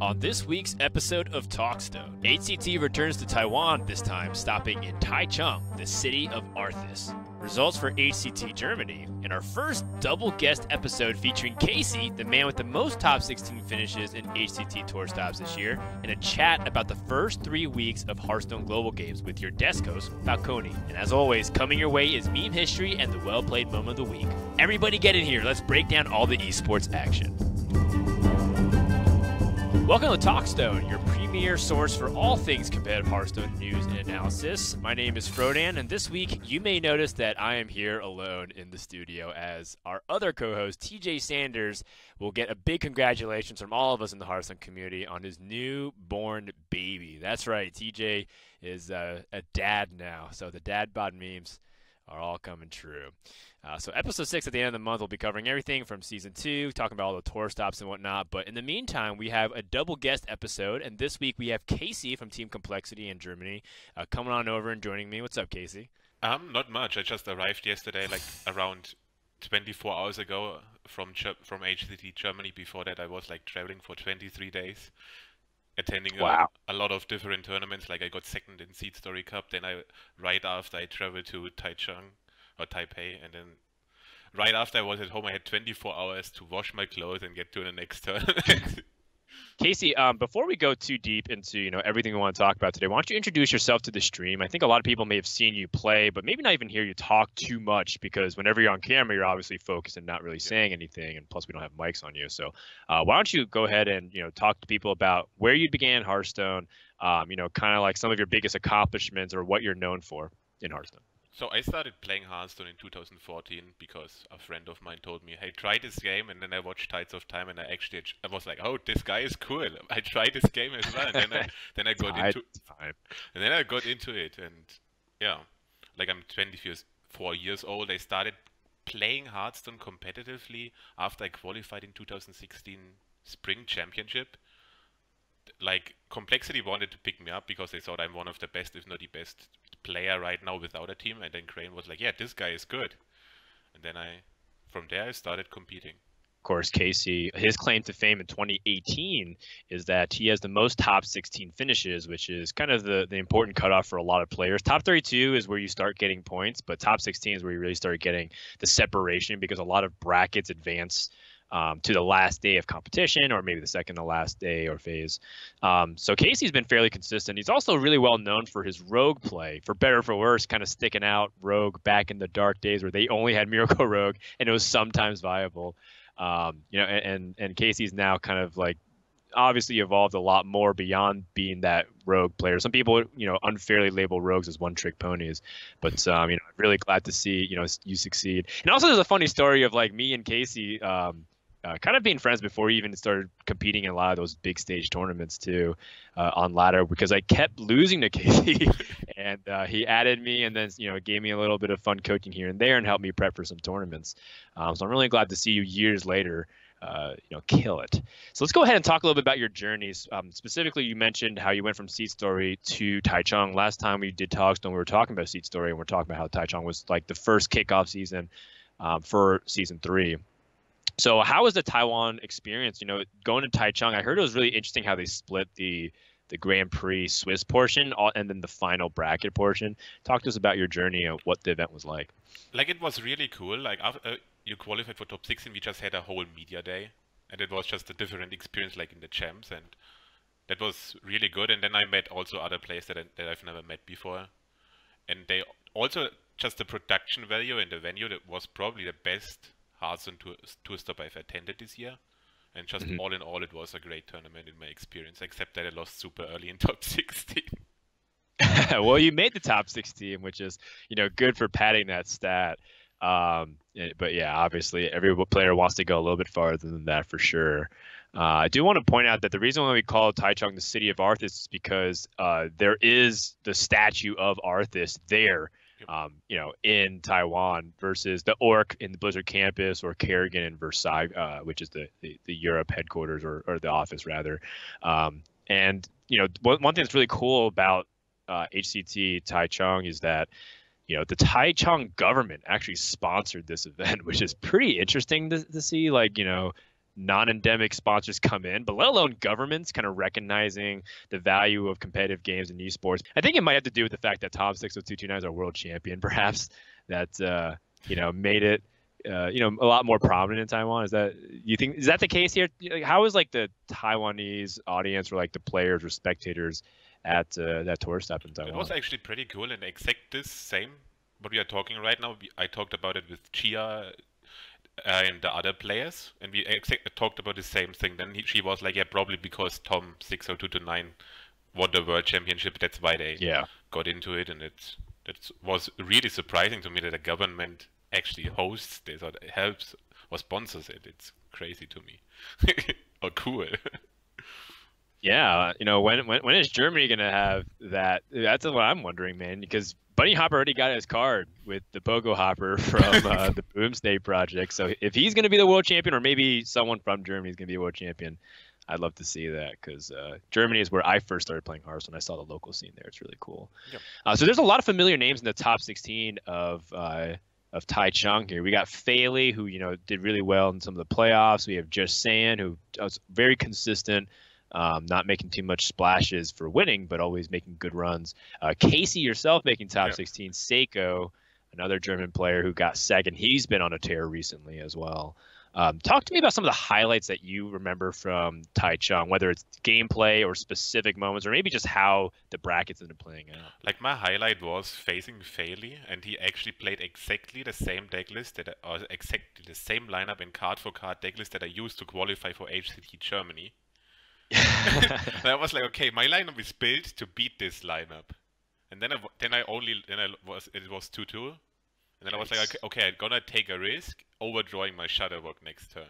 On this week's episode of TalkStone, HCT returns to Taiwan, this time stopping in Taichung, the city of Arthas. Results for HCT Germany, and our first double guest episode featuring Casie, the man with the most top 16 finishes in HCT Tour stops this year, and a chat about the first 3 weeks of Hearthstone Global Games with your desk host, Falcone. And as always, coming your way is meme history and the well-played moment of the week. Everybody get in here, let's break down all the esports action. Welcome to TalkStone, your premier source for all things competitive Hearthstone news and analysis. My name is Frodan, and this week you may notice that I am here alone in the studio as our other co-host, TJ Sanders, will get a big congratulations from all of us in the Hearthstone community on his newborn baby. That's right, TJ is a dad now, so the dad bod memes are all coming true. So episode 6 at the end of the month will be covering everything from season 2, talking about all the tour stops and whatnot. But in the meantime, we have a double guest episode, and this week we have Casie from Team Complexity in Germany coming on over and joining me. What's up, Casie? Not much. I just arrived yesterday, like around 24 hours ago from HCT Germany. Before that, I was like traveling for 23 days, attending a lot of different tournaments. Like I got second in Seed Story Cup. Then right after I traveled to Taichung or Taipei, and then right after I was at home, I had 24 hours to wash my clothes and get to the next tournament. Casie, before we go too deep into everything we want to talk about today, why don't you introduce yourself to the stream? I think a lot of people may have seen you play, but maybe not even hear you talk too much, because whenever you're on camera, you're obviously focused and not really saying anything, and plus we don't have mics on you. So why don't you go ahead and talk to people about where you began Hearthstone, kind of like some of your biggest accomplishments or what you're known for in Hearthstone. So I started playing Hearthstone in 2014 because a friend of mine told me, hey, try this game, and then I watched Tides of Time, and I was like, oh, this guy is cool. I tried this game as well, and then I got into it, and yeah, like I'm 24 years old. I started playing Hearthstone competitively after I qualified in 2016 Spring Championship. Like Complexity wanted to pick me up because they thought I'm one of the best, if not the best player right now without a team, and then Crane was like, yeah, this guy is good, and then from there I started competing. Of course, Casie, his claim to fame in 2018 is that he has the most top 16 finishes, which is kind of the important cutoff for a lot of players. Top 32 is where you start getting points, but top 16 is where you really start getting the separation, because a lot of brackets advance to the last day of competition, or maybe the second to last day or phase. So Casie's been fairly consistent. He's also really well known for his rogue play, for better or for worse, kind of sticking out rogue back in the dark days where they only had Miracle Rogue and it was sometimes viable. And Casie's now kind of like obviously evolved a lot more beyond being that rogue player. Some people, unfairly label rogues as one-trick ponies, but I'm really glad to see you succeed. And also, there's a funny story of like me and Casie kind of being friends before we even started competing in a lot of those big stage tournaments too, on ladder, because I kept losing to Casie, and he added me, and then gave me a little bit of fun coaching here and there and helped me prep for some tournaments. So I'm really glad to see you years later kill it. So let's go ahead and talk a little bit about your journeys. Specifically, you mentioned how you went from Seed Story to Taichung. Last time we did TalkStone, we were talking about Seed Story, and we're talking about how Taichung was like the first kickoff season for season 3. So how was the Taiwan experience? Going to Taichung, I heard it was really interesting how they split the Grand Prix Swiss portion and then the final bracket portion. Talk to us about your journey and what the event was like. Like, it was really cool. Like, after you qualified for top 16, we just had a whole media day, and it was just a different experience, like in the champs, and that was really good. And then I met also other players that I've never met before, and they also, just the production value in the venue, that was probably the best Hearthstone tour stop I've attended this year, and just all in all, it was a great tournament in my experience, except that I lost super early in top 16. Well, you made the top 16, which is good for padding that stat. But yeah, obviously every player wants to go a little bit farther than that for sure. I do want to point out that the reason why we call Taichung the city of Arthas is because there is the statue of Arthas there. In Taiwan versus the Orc in the Blizzard campus, or Kerrigan in Versailles, which is the Europe headquarters, or the office rather. And one thing that's really cool about HCT Taichung is that the Taichung government actually sponsored this event, which is pretty interesting to see. Like non-endemic sponsors come in, but let alone governments kind of recognizing the value of competitive games and esports. I think it might have to do with the fact that Tom60229 is our world champion, perhaps, that made it a lot more prominent in Taiwan. Is that the case here? Like, how is like the Taiwanese audience or like the players or spectators at that tour stop in Taiwan? It was actually pretty cool, and exact this same what we are talking right now. I talked about it with Chia and the other players, and we talked about the same thing. Then she was like, yeah, probably because Tom 60229 won the world championship, that's why they got into it, and it was really surprising to me that the government actually hosts this or helps or sponsors it. It's crazy to me. Or cool. Yeah, when is Germany gonna have that? That's what I'm wondering, man. Because Bunny Hopper already got his card with the Pogo Hopper from the Boomsday project. So if he's gonna be the world champion, or maybe someone from Germany is gonna be a world champion, I'd love to see that, because Germany is where I first started playing Hearthstone. I saw the local scene there; it's really cool. Yep. So there's a lot of familiar names in the top 16 of Taichung here. We got Faley, who did really well in some of the playoffs. We have Just Sand, who was very consistent. Not making too much splashes for winning, but always making good runs. Casie yourself making top 16. Seiko, another German player who got second. He's been on a tear recently as well. Talk to me about some of the highlights that you remember from Taichung, whether it's gameplay or specific moments, or maybe just how the brackets have been playing out. Like, my highlight was facing Faley, and he actually played exactly the same decklist or exactly the same lineup in card-for-card decklist that I used to qualify for HCT Germany. And I was like, okay, my lineup is built to beat this lineup, and then it was 2-2, and then I was like, okay, I'm gonna take a risk overdrawing my Shutterwork next turn.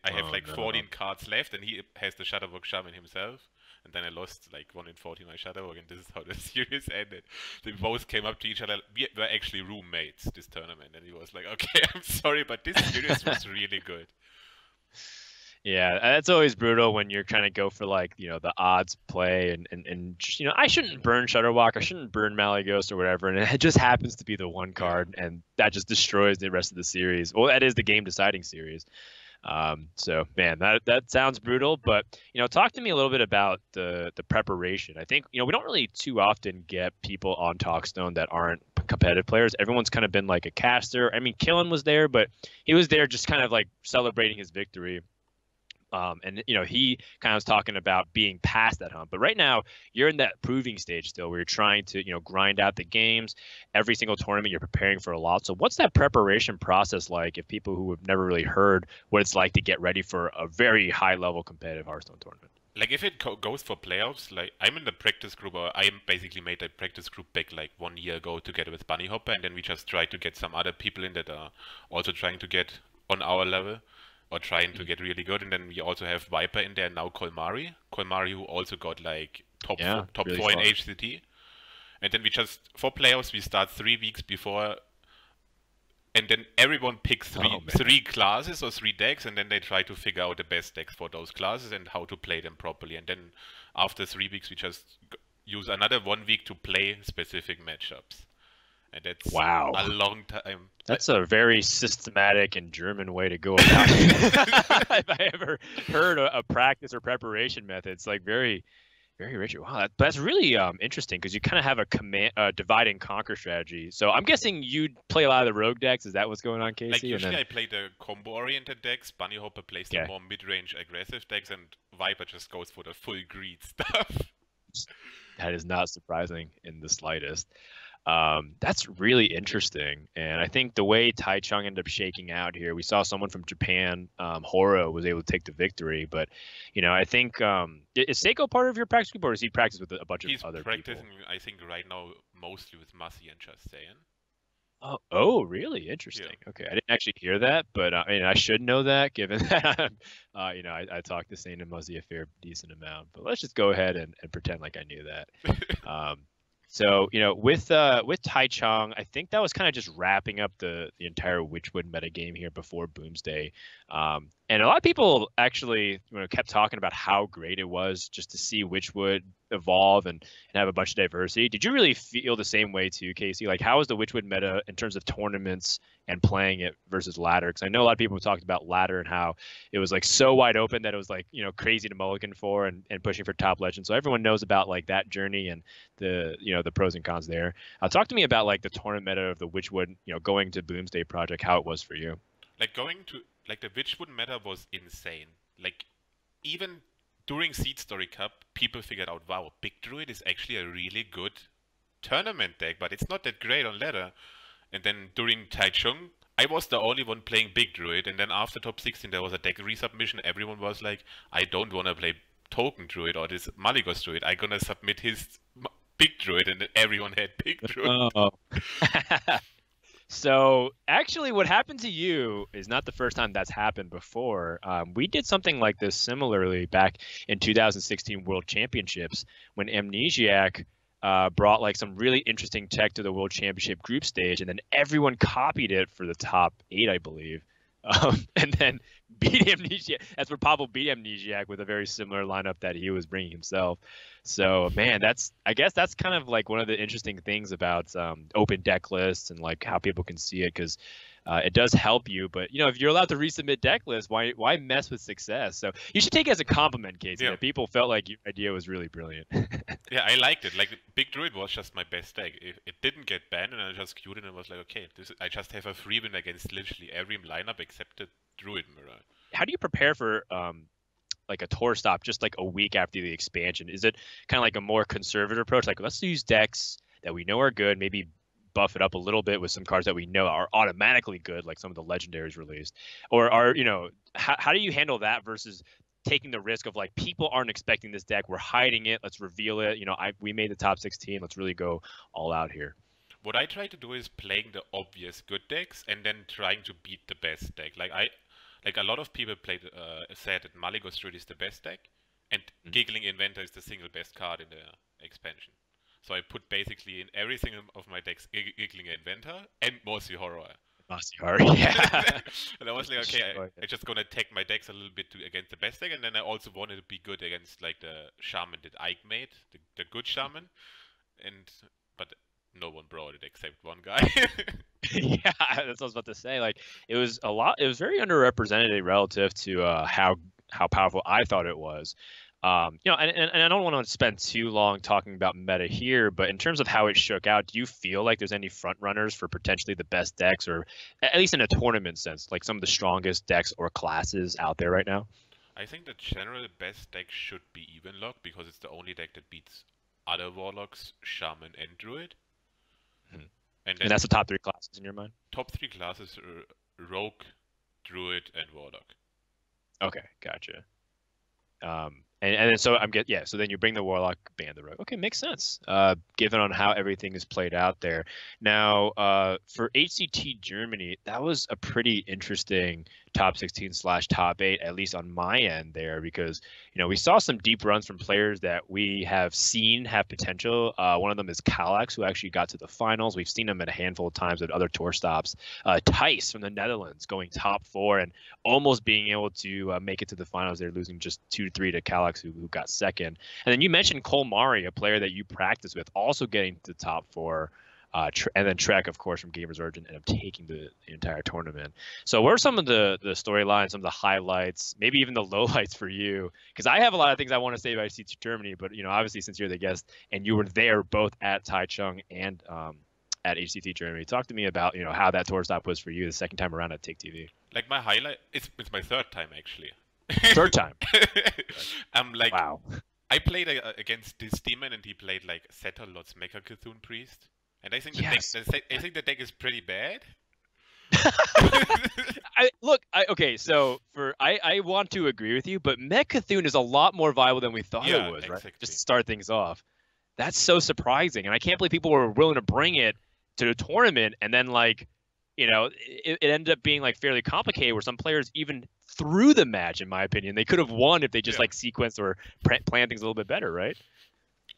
I have 14 cards left, and he has the Shutterwork Shaman himself, and then I lost 1 in 14 my Shutterwork, and this is how the series ended. They both came up to each other. We were actually roommates this tournament, and he was like, okay, I'm sorry, but this series was really good. Yeah, that's always brutal when you're trying to go for the odds play and just, I shouldn't burn Shutterwalk, I shouldn't burn Malaghost or whatever, and it just happens to be the one card, and that just destroys the rest of the series. Well, that is the game deciding series. So man, that sounds brutal, but talk to me a little bit about the preparation. I think we don't really too often get people on TalkStone that aren't competitive players. Everyone's kind of been like a caster. I mean, Killen was there, but he was there just kind of celebrating his victory. And he kind of was talking about being past that hump, but right now you're in that proving stage still, where you're trying to grind out the games. Every single tournament you're preparing for a lot. So what's that preparation process like, if people who have never really heard what it's like to get ready for a very high level competitive Hearthstone tournament? Like, if it goes for playoffs, I'm in the practice group, or I basically made a practice group back 1 year ago together with Bunny Hopper, and then we just try to get some other people in that are also trying to get on our level, or trying to get really good. And then we also have Viper in there now, Kolmari, who also got top really 4 in HCT. And then we just, for playoffs, we start 3 weeks before, and then everyone picks three classes or 3 decks, and then they try to figure out the best decks for those classes and how to play them properly. And then after 3 weeks, we just use another 1 week to play specific matchups. And that's a long time. That's a very systematic and German way to go about it. If I ever heard a practice or preparation method, it's very, very rich. Wow, that's really interesting, because you kind of have a divide and conquer strategy. So I'm guessing you play a lot of the rogue decks. Is that what's going on, Casie? Usually I play the combo-oriented decks. Bunny Hopper plays the more mid-range aggressive decks, and Viper just goes for the full greed stuff. That is not surprising in the slightest. That's really interesting, and I think the way Taichung ended up shaking out here, we saw someone from Japan, Horo, was able to take the victory. But I think is Seiko part of your practice group, or does he practice with a bunch of other people? He's practicing, I think, right now mostly with Masi and Just Saying. Oh, really interesting. Yeah. Okay, I didn't actually hear that, but I should know that, given that I talked to Sane and Muzzy a fair decent amount. But let's just go ahead and pretend like I knew that. So, with Taichung, I think that was kind of just wrapping up the entire Witchwood metagame here before Boomsday. And a lot of people actually kept talking about how great it was just to see which would evolve and have a bunch of diversity. Did you really feel the same way too, Casie? Like, how was the Witchwood meta in terms of tournaments and playing it versus ladder? Because I know a lot of people talked about ladder and how it was like so wide open that it was like, crazy to mulligan for and pushing for top legend. So everyone knows about like that journey and the pros and cons there. Talk to me about like the tournament meta of the Witchwood, going to Boomsday Project, how it was for you. Like going to like the Witchwood meta was insane. Like even during Seed Story Cup, people figured out, wow, Big Druid is actually a really good tournament deck, but it's not that great on ladder. And then during Taichung, I was the only one playing Big Druid, and then after top 16 there was a deck resubmission. Everyone was like, I don't want to play Token Druid or this Malygos Druid. I'm gonna submit his Big Druid, and then everyone had Big Druid. Oh. So actually what happened to you is not the first time that's happened before. We did something like this similarly back in 2016 World Championships when Amnesiac brought like some really interesting tech to the World Championship group stage, and then everyone copied it for the top 8, I believe. And then beat Amnesiac. That's where Pavel beat Amnesiac with a very similar lineup that he was bringing himself. So, man, I guess that's kind of like one of the interesting things about open deck lists and like how people can see it, because it does help you. But, if you're allowed to resubmit deck lists, why mess with success? So you should take it as a compliment, Casie, that people felt like your idea was really brilliant. Yeah, I liked it. Like, Big Druid was just my best deck. It didn't get banned, and I just queued it and was like, okay, I just have a free win against literally every lineup except the Druid mirror. How do you prepare for like a tour stop just like a week after the expansion? Is it kind of like a more conservative approach? Like, let's use decks that we know are good, maybe buff it up a little bit with some cards that we know are automatically good, like some of the legendaries released? Or how do you handle that versus taking the risk of like, people aren't expecting this deck, we're hiding it, let's reveal it, we made the top 16, let's really go all out here? What I try to do is playing the obvious good decks and then trying to beat the best deck. Like a lot of people said that Malygos Druid is the best deck, and Giggling Inventor is the single best card in the expansion. So I put basically in every single of my decks Giggling Inventor and Mossy Horror. Mossy Horror, yeah. And I was like, okay, I'm just gonna tech my decks a little bit against the best deck, and then I also wanted to be good against like the Shaman that Ike made, the good Shaman, but no one brought it except one guy. Yeah, that's what I was about to say. Like, it was very underrepresented relative to how powerful I thought it was. And I don't want to spend too long talking about meta here, but in terms of how it shook out, do you feel like there's any front runners for potentially the best decks, or at least in a tournament sense, like some of the strongest decks or classes out there right now? I think the general best deck should be Evenlock, because it's the only deck that beats other Warlocks, Shaman, and Druid. And that's the top 3 classes in your mind? Top 3 classes are Rogue, Druid, and Warlock. Okay, gotcha. And then so so then you bring the Warlock, ban the Rogue. Okay, makes sense. Given on how everything is played out there. Now, for HCT Germany, that was a pretty interesting top 16/top 8, at least on my end there, because we saw some deep runs from players that we have seen have potential. One of them is Calax, who actually got to the finals. We've seen him at a handful of times at other tour stops. Thijs from the Netherlands going top 4 and almost being able to make it to the finals. They're losing just 2-3 to Calax, who got second. And then you mentioned Cole Mari, a player that you practice with, also getting to the top 4. And then Trek, of course, from Gamers Origin, and taking the entire tournament. So what are some of the storylines, some of the highlights, maybe even the lowlights for you? Because I have a lot of things I want to say about HCT Germany, but obviously since you're the guest and you were there both at Taichung and at HCT Germany, talk to me about how that tour stop was for you the second time around at Take TV. Like, my highlight, it's my third time actually. Third time. Like, wow. I played against this demon, and he played like Setalot's Mecha Cthulhu Priest. And I think the deck is pretty bad. I want to agree with you, but Mech Cthulhu is a lot more viable than we thought it was, right? Just to start things off. That's so surprising, and I can't believe people were willing to bring it to the tournament, and then it ended up being like fairly complicated, where some players even threw the match, in my opinion. They could have won if they just sequenced or planned things a little bit better, right?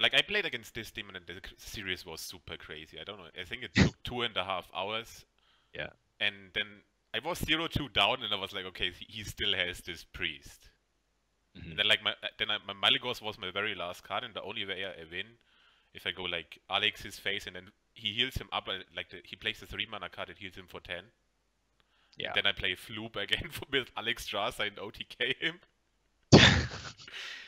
Like, I played against this demon, and the series was super crazy. I don't know. I think it took 2.5 hours. Yeah. And then I was 0-2 down, and I was like, okay, he still has this priest. Mm-hmm. And then like my Malygos was my very last card, and the only way I win if I go like Alex's face, and then he heals him up, he plays the 3-mana card and heals him for 10. Yeah. And then I play Floop again with Alex Strasser and OTK him.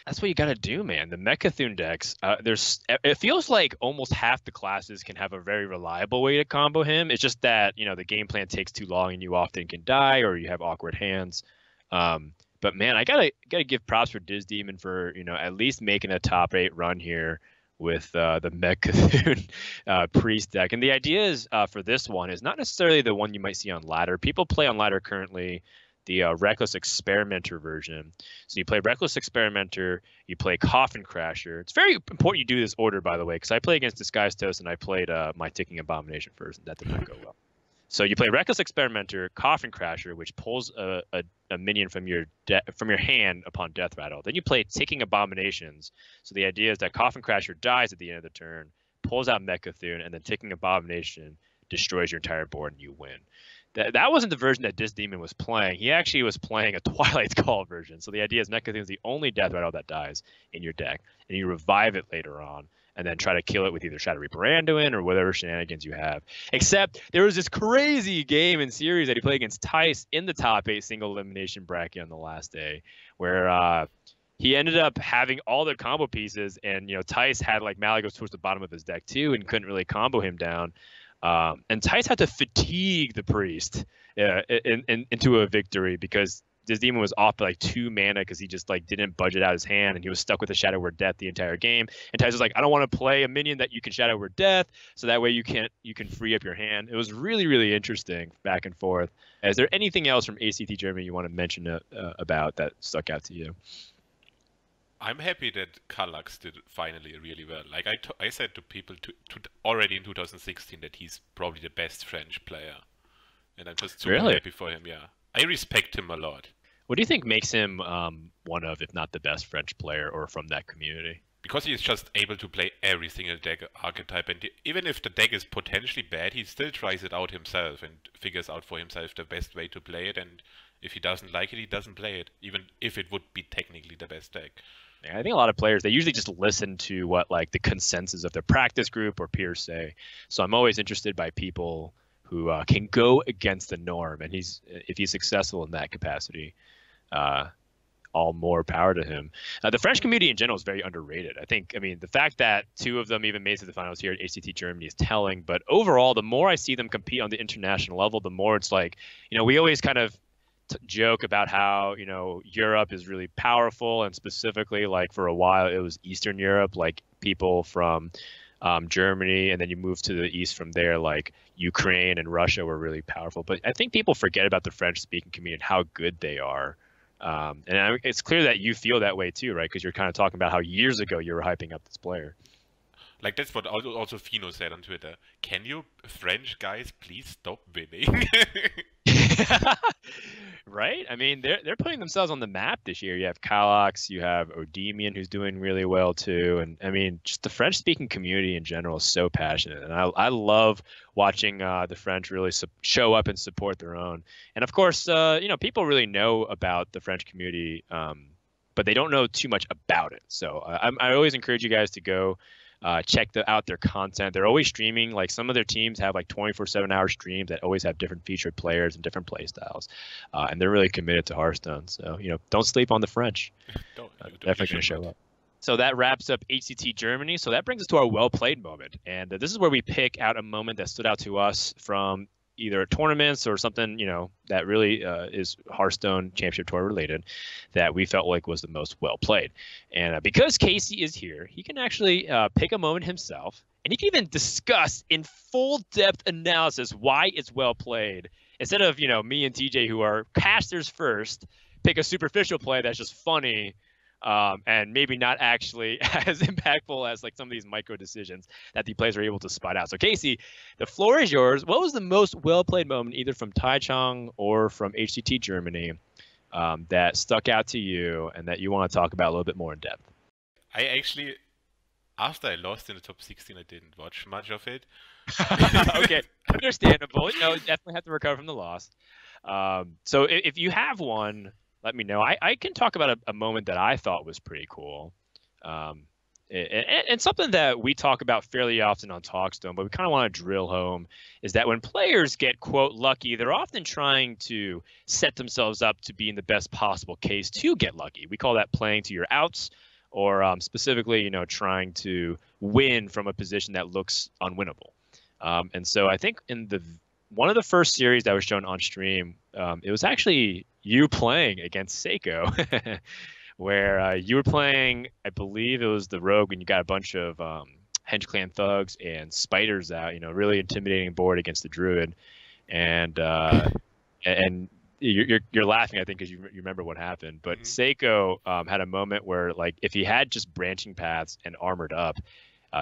That's what you gotta do, man. The Mechathune decks, it feels like almost half the classes can have a very reliable way to combo him. It's just that, you know, the game plan takes too long and you often can die or you have awkward hands. But man, I gotta give props for Diz Demon for, you know, at least making a top 8 run here with the Mechathune Priest deck. And the idea is for this one is not necessarily the one you might see on ladder. People play on ladder currently the Reckless Experimenter version. So you play Reckless Experimenter, you play Coffin Crasher. It's very important you do this order, by the way, because I play against Disguised Toast and I played my Ticking Abomination first, and that did not go well. So you play Reckless Experimenter, Coffin Crasher, which pulls a minion from your hand upon death rattle. Then you play Ticking Abominations. So the idea is that Coffin Crasher dies at the end of the turn, pulls out Mechathune, and then Ticking Abomination destroys your entire board and you win. That wasn't the version that Diz Demon was playing. He actually was playing a Twilight's Call version. So the idea is Mechathune is the only death rattle that dies in your deck, and you revive it later on, and then try to kill it with either Shadow Reaper Anduin or whatever shenanigans you have. Except there was this crazy game in series that he played against Tice in the top 8 single elimination bracket on the last day, where he ended up having all the combo pieces, and you know Tice had like Malygos towards the bottom of his deck too, and couldn't really combo him down. And Tice had to fatigue the priest into a victory because this demon was off by like 2 mana because he just like didn't budget out his hand, and he was stuck with a Shadow Word Death the entire game. And Tice was like, I don't want to play a minion that you can Shadow Word Death, so that way you can free up your hand. It was really, really interesting back and forth. Is there anything else from HCT Germany you want to mention about that stuck out to you? I'm happy that Kallax did finally really well. Like I said to people already in 2016 that he's probably the best French player, and I'm just super happy for him. Yeah, I respect him a lot. What do you think makes him one of, if not the best French player, or from that community? Because he's just able to play every single deck archetype, and even if the deck is potentially bad, he still tries it out himself and figures out for himself the best way to play it. And if he doesn't like it, he doesn't play it, even if it would be technically the best deck. Yeah, I think a lot of players, they usually just listen to what like the consensus of their practice group or peers say. So I'm always interested by people who can go against the norm, and if he's successful in that capacity, all more power to him. The French community in general is very underrated. I mean, the fact that 2 of them even made it to the finals here at HCT Germany is telling. But overall, the more I see them compete on the international level, the more it's like, you know, we always kind of joke about how, you know, Europe is really powerful, and specifically like for a while it was Eastern Europe, like people from Germany, and then you move to the east from there, like Ukraine and Russia were really powerful. But I think people forget about the French speaking community and how good they are. And it's clear that you feel that way too, right? Because you're kind of talking about how years ago you were hyping up this player. Like that's what also Fino said on Twitter. Can you French guys please stop winning? Right? I mean, they're putting themselves on the map this year. You have Kallax, you have Odemian, who's doing really well too, and I mean, just the French-speaking community in general is so passionate, and I love watching the French really show up and support their own. And of course, you know, people really know about the French community, but they don't know too much about it. So I always encourage you guys to go check out their content. They're always streaming. Like some of their teams have like 24/7 hour streams that always have different featured players and different play styles, and they're really committed to Hearthstone. So you know, don't sleep on the French. Definitely going to show up. So that wraps up HCT Germany. So that brings us to our well played moment, and this is where we pick out a moment that stood out to us from either tournaments or something, you know, that really is Hearthstone Championship Tour related, that we felt like was the most well played. And because Casie is here, he can actually pick a moment himself, and he can even discuss in full depth analysis why it's well played. Instead of, you know, me and TJ, who are casters first, pick a superficial play that's just funny, and maybe not actually as impactful as like some of these micro decisions that the players are able to spot out. So Casie, the floor is yours. What was the most well-played moment, either from Taichung or from HCT Germany, that stuck out to you and that you want to talk about a little bit more in depth? I actually, after I lost in the top 16, I didn't watch much of it. Okay, understandable. You know, definitely have to recover from the loss. So if you have one, let me know. I can talk about a moment that I thought was pretty cool. And something that we talk about fairly often on TalkStone, but we kind of want to drill home, is that when players get, quote, lucky, they're often trying to set themselves up to be in the best possible case to get lucky. We call that playing to your outs, or specifically, trying to win from a position that looks unwinnable. And so I think in one of the first series that was shown on stream, it was actually you playing against Seiko. Where you were playing, I believe it was the Rogue, and you got a bunch of Henge Clan thugs and spiders out, really intimidating board against the Druid, and you're laughing, I think, because you remember what happened. But Seiko had a moment where, like, if he had just branching paths and armored up,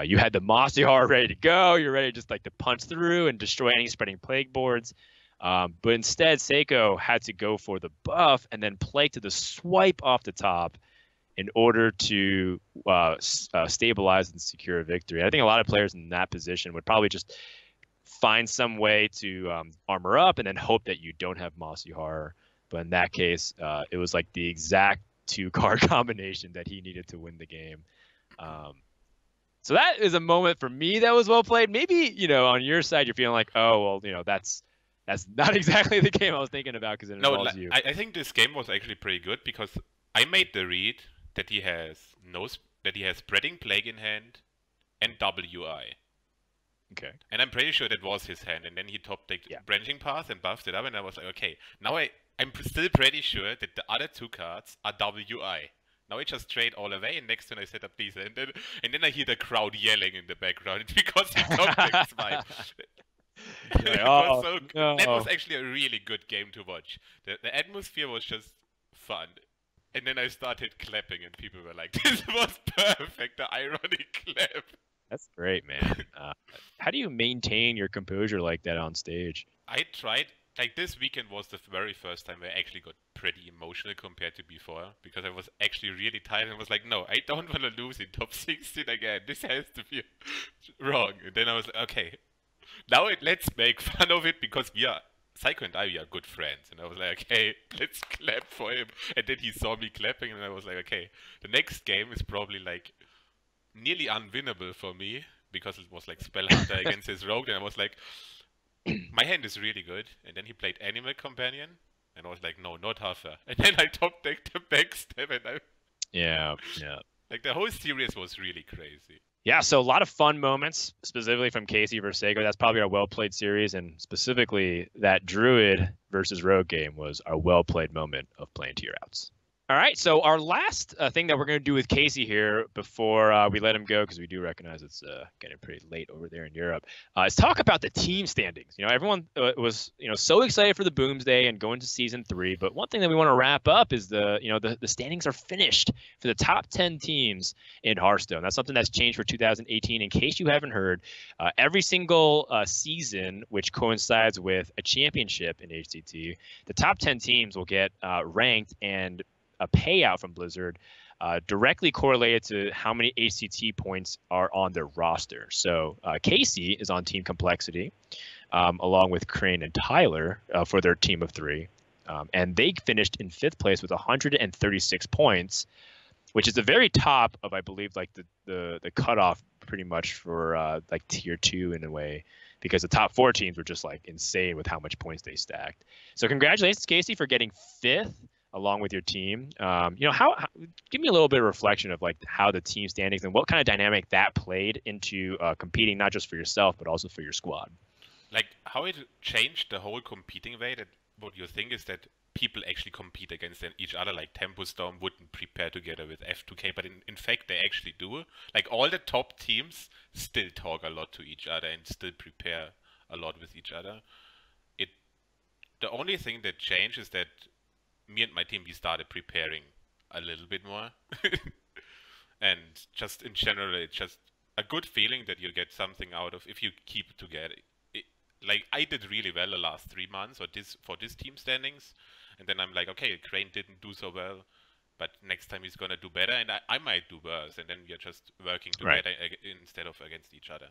you had the Mossy Horror ready to go. You're ready just like to punch through and destroy any spreading plague boards. But instead, Seiko had to go for the buff and then play to the swipe off the top in order to stabilize and secure a victory. I think a lot of players in that position would probably just find some way to armor up and then hope that you don't have Mossy Horror. But in that case, it was like the exact 2-card combination that he needed to win the game. So that is a moment for me that was well played. Maybe, on your side, you're feeling like, oh, well, that's not exactly the game I was thinking about because it involves you. I think this game was actually pretty good because I made the read that he has Spreading Plague in hand and WI. Okay. And I'm pretty sure that was his hand. And then he top-decked Branching Path and buffed it up, and I was like, okay, now I'm still pretty sure that the other 2 cards are WI. Now I just trade all away, and next turn I set up these, and then I hear the crowd yelling in the background because he top-decked Smite. That was actually a really good game to watch. The atmosphere was just fun. And then I started clapping and people were like, this was perfect, the ironic clap. That's great, man. How do you maintain your composure like that on stage? I tried, like this weekend was the very first time I actually got pretty emotional compared to before, because I was actually really tired and was like, no, I don't want to lose in top 16 again. This has to be wrong. And then I was like, okay. Now let's make fun of it because Psycho and I are good friends. And I was like, okay, let's clap for him. And then he saw me clapping and I was like, okay, the next game is probably like nearly unwinnable for me because it was like Spellhunter against his Rogue. And I was like, my hand is really good. And then he played Animal Companion. And I was like, no, not Huffer. And then I top-decked the backstab and Yeah. Like the whole series was really crazy. Yeah, so a lot of fun moments, specifically from Casie versus Seiko. That's probably our well-played series, and specifically that Druid versus Rogue game was our well-played moment of playing to your outs. All right, so our last thing that we're going to do with Casie here before we let him go, because we do recognize it's getting pretty late over there in Europe, is talk about the team standings. Everyone was so excited for the Boomsday and going to Season 3, but one thing that we want to wrap up is the standings are finished for the top 10 teams in Hearthstone. That's something that's changed for 2018. In case you haven't heard, every single season, which coincides with a championship in HCT, the top 10 teams will get ranked and a payout from Blizzard directly correlated to how many HCT points are on their roster. So Casie is on Team Complexity, along with Crane and Tyler for their team of 3. And they finished in 5th place with 136 points, which is the very top of, I believe, like the cutoff pretty much for like tier 2 in a way, because the top 4 teams were just like insane with how much points they stacked. So congratulations, Casie, for getting 5th. Along with your team. How give me a little bit of reflection of like how the team standings and what kind of dynamic that played into competing, not just for yourself but also for your squad. Like how it changed the whole competing way. That what you think is that people actually compete against each other. Like Tempus Storm wouldn't prepare together with F2K, but in fact they actually do. Like all the top teams still talk a lot to each other and still prepare a lot with each other. The only thing that changed is that me and my team, we started preparing a little bit more. And just in general, it's just a good feeling that you get something out of if you keep it together. Like I did really well the last 3 months for this team standings. And then I'm like, okay, Crane didn't do so well, but next time he's going to do better. And I might do worse. And then we are just working together instead of against each other.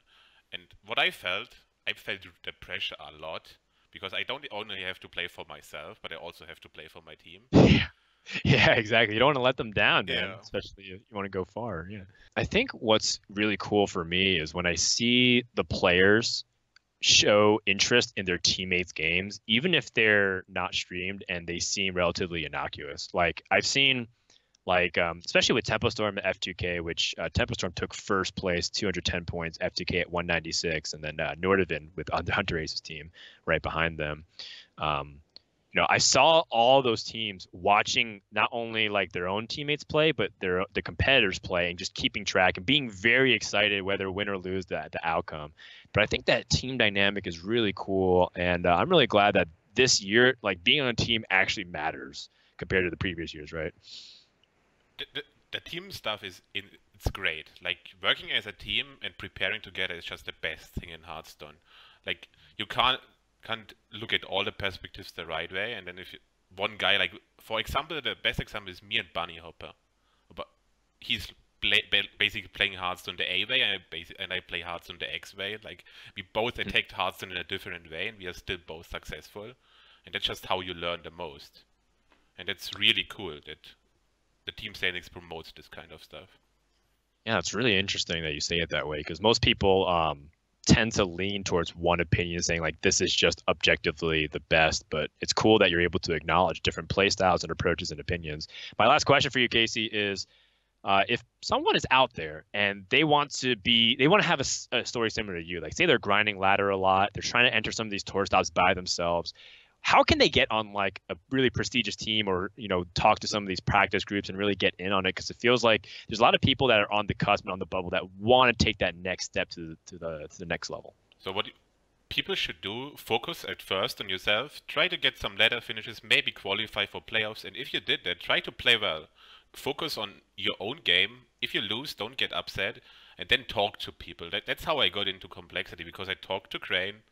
And what I felt the pressure a lot because I don't only have to play for myself, but I also have to play for my team. Yeah, exactly. You don't want to let them down, man, Yeah. especially if you want to go far. Yeah. I think what's really cool for me is when I see the players show interest in their teammates' games, even if they're not streamed and they seem relatively innocuous. Like I've seen, like especially with Tempo Storm at F2K, which Tempo Storm took first place, 210 points, F2K at 196, and then Nordovan with Hunter Ace's team right behind them. You know, I saw all those teams watching not only like their own teammates play, but the competitors play and just keeping track and being very excited whether win or lose the outcome. But I think that team dynamic is really cool, and I'm really glad that this year, like being on a team actually matters compared to the previous years, right? The team stuff it's great. Like working as a team and preparing together is just the best thing in Hearthstone. Like you can't look at all the perspectives the right way, and then if one guy, like for example, the best example is me and Bunny Hopper, but he's basically playing Hearthstone the A way, and I play Hearthstone the X way. Like we both attacked Hearthstone in a different way, and we are still both successful, and that's just how you learn the most, and it's really cool that the team standings promotes this kind of stuff. Yeah, it's really interesting that you say it that way, because most people tend to lean towards one opinion, saying like this is just objectively the best. But it's cool that you're able to acknowledge different play styles and approaches and opinions. My last question for you, Casie, is if someone is out there and they want to have a story similar to you, like say they're grinding ladder a lot, they're trying to enter some of these tour stops by themselves. How can they get on like a really prestigious team, or talk to some of these practice groups and really get in on it? Because it feels like there's a lot of people that are on the cusp and on the bubble that want to take that next step to the next level. So what people should do: focus at first on yourself, try to get some ladder finishes, maybe qualify for playoffs, and if you did that, try to play well. Focus on your own game. If you lose, don't get upset, and then talk to people. That's how I got into Complexity, because I talked to Crane.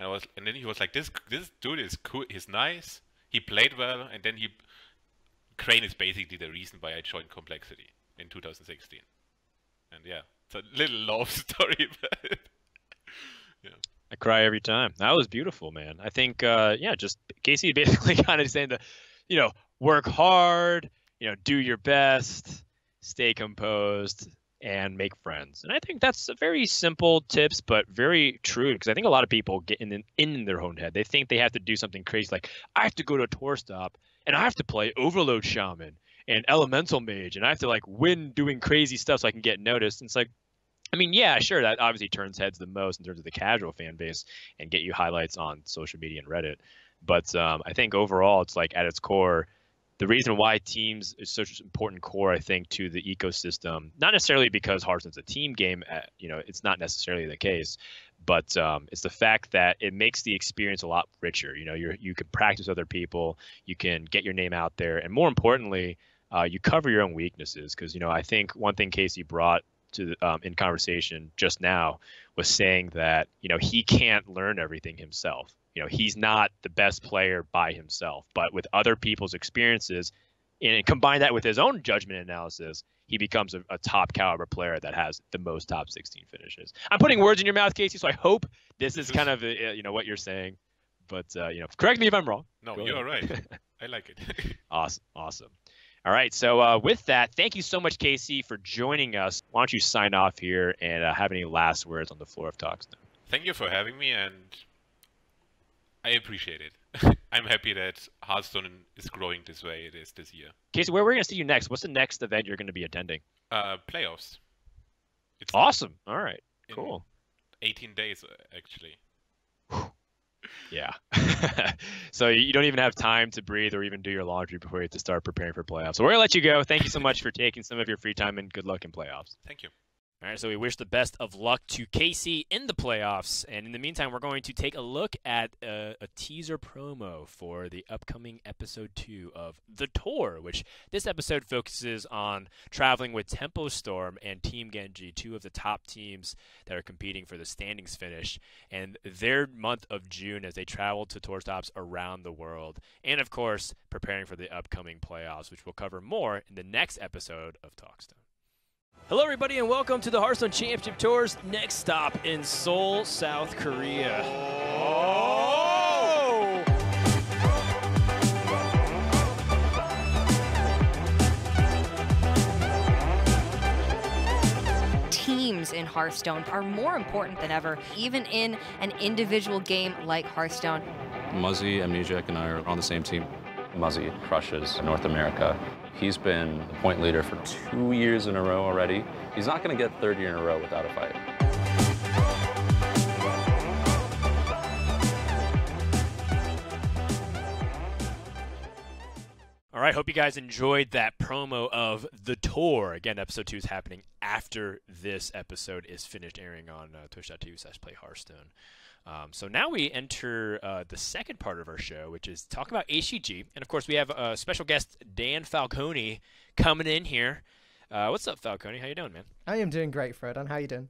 And then he was like, this dude is cool, he's nice, he played well, and then Crane is basically the reason why I joined Complexity in 2016. And yeah, it's a little love story, but yeah. I cry every time. That was beautiful, man. I think, just Casie basically kind of saying work hard, do your best, stay composed, and make friends. And I think that's a very simple tips, but very true, because I think a lot of people get in their own head. They think they have to do something crazy, like I have to go to a tour stop and I have to play Overload Shaman and Elemental Mage, and I have to like win doing crazy stuff so I can get noticed. And it's like, I mean, yeah, sure, that obviously turns heads the most in terms of the casual fan base and get you highlights on social media and Reddit. But I think overall, it's like at its core, the reason why teams is such an important core, I think, to the ecosystem, not necessarily because Hearthstone's a team game, it's not necessarily the case, but it's the fact that it makes the experience a lot richer. You can practice with other people, you can get your name out there, and more importantly, you cover your own weaknesses. Because I think one thing Casie brought to in conversation just now was saying that he can't learn everything himself. He's not the best player by himself, but with other people's experiences and combine that with his own judgment analysis, he becomes a top caliber player that has the most top 16 finishes. I'm putting words in your mouth, Casie, so I hope this is kind of what you're saying, but correct me if I'm wrong. No, you're right. I like it. Awesome. All right, so with that, thank you so much, Casie, for joining us. Why don't you sign off here and have any last words on the floor of TalkStone? Thank you for having me, and I appreciate it. I'm happy that Hearthstone is growing this way it is this year. Casie, where are we going to see you next? What's the next event you're going to be attending? Playoffs. It's awesome. All right, cool. 18 days, actually. Yeah. So you don't even have time to breathe or even do your laundry before you have to start preparing for playoffs. So we're going to let you go. Thank you so much for taking some of your free time, and good luck in playoffs. Thank you. All right, so we wish the best of luck to Casie in the playoffs. And in the meantime, we're going to take a look at a teaser promo for the upcoming episode 2 of The Tour, which this episode focuses on traveling with Tempo Storm and Team Genji, 2 of the top teams that are competing for the standings finish, and their month of June as they travel to tour stops around the world. And, of course, preparing for the upcoming playoffs, which we'll cover more in the next episode of TalkStone. Hello, everybody, and welcome to the Hearthstone Championship Tour's next stop in Seoul, South Korea. Oh! Hearthstone are more important than ever, even in an individual game like Hearthstone. Muzzy, Amnesiac, and I are on the same team. Muzzy crushes North America. He's been the point leader for 2 years in a row already. He's not going to get third year in a row without a fight. All right, hope you guys enjoyed that promo of the tour. Again, episode 2 is happening after this episode is finished airing on twitch.tv/playhearthstone. So now we enter the second part of our show, which is talk about HCG. And, of course, we have a special guest, Dan Falcone, coming in here. What's up, Falcone? How you doing, man? I am doing great, Fred. And how you doing?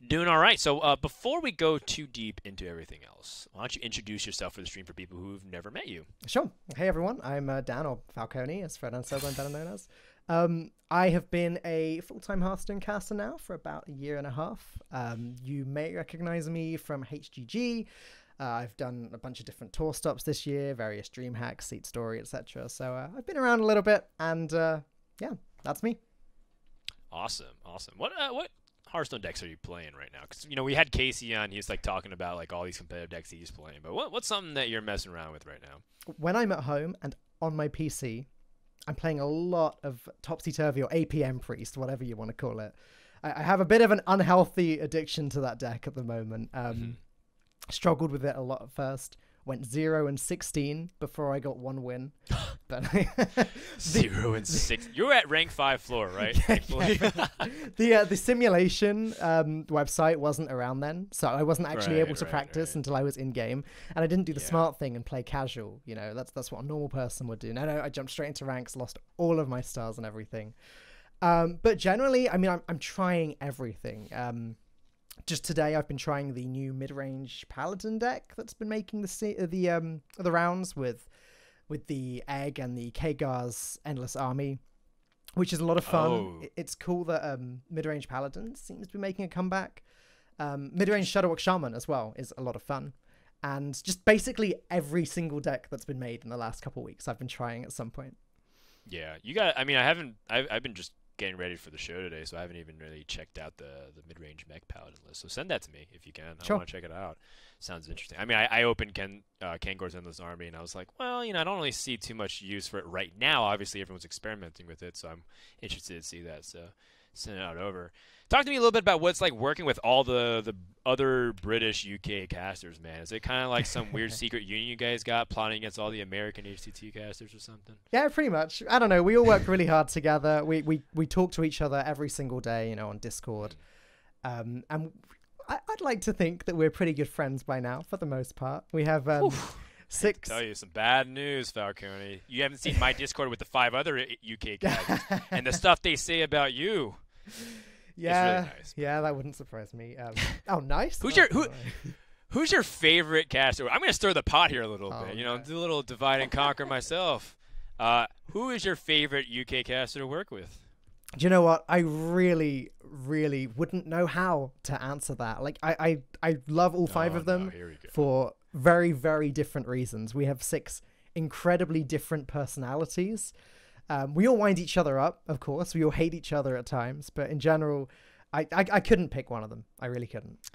Doing all right. So before we go too deep into everything else, why don't you introduce yourself for the stream for people who've never met you? Sure. Hey, everyone. I'm Dan, or Falcone, as Fred says I'm better known as. I have been a full-time Hearthstone caster now for about a year and a half. You may recognize me from HGG. I've done a bunch of different tour stops this year, various dream hacks, seat story, etc. So I've been around a little bit, and yeah, that's me. Awesome. What Hearthstone decks are you playing right now? Because we had Casie on. He's like talking about like all these competitive decks he's playing. But what's something that you're messing around with right now? When I'm at home and on my PC, I'm playing a lot of Topsy-Turvy or APM Priest, whatever you want to call it. I have a bit of an unhealthy addiction to that deck at the moment. Struggled with it a lot at first. Went 0-16 before I got 1 win. But 0-6. You're at rank 5 floor, right? The simulation website wasn't around then, so I wasn't actually able to practice until I was in game, and I didn't do the smart thing and play casual. That's what a normal person would do. No, I jumped straight into ranks, lost all of my stars and everything. But generally, I mean, I'm trying everything. Just today, I've been trying the new mid-range Paladin deck that's been making the rounds with the Egg and the Kagar's Endless Army, which is a lot of fun. Oh. It's cool that mid-range Paladin seems to be making a comeback. Mid-range Shadowwalk Shaman as well is a lot of fun. And just basically every single deck that's been made in the last couple of weeks, I've been trying at some point. Yeah, I've been just getting ready for the show today, so I haven't even really checked out the mid-range mech paladin list. So send that to me if you can. Sure. I want to check it out. Sounds interesting. I mean, I opened Kangor's Endless Army, and I was like, well, I don't really see too much use for it right now. Obviously, everyone's experimenting with it, so I'm interested to see that. So send it out over. Talk to me a little bit about what's like working with all the other British UK casters, man. Is it kind of like some weird secret union you guys got plotting against all the American HCT casters or something? Yeah, pretty much. I don't know. We all work really hard together. We talk to each other every single day, on Discord. And I'd like to think that we're pretty good friends by now, for the most part. We have 6. I tell you some bad news, Falcone. You haven't seen my Discord with the 5 other UK casters and the stuff they say about you. Yeah, really nice, yeah, that wouldn't surprise me. Nice. Who's your favorite caster? I'm gonna stir the pot here a little bit. Do a little divide and conquer myself. Who is your favorite UK caster to work with? Do you know what? I really, really wouldn't know how to answer that. Like, I love all 5 of them for very, very different reasons. We have 6 incredibly different personalities. We all wind each other up, of course. We all hate each other at times, but in general, I couldn't pick one of them. I really couldn't.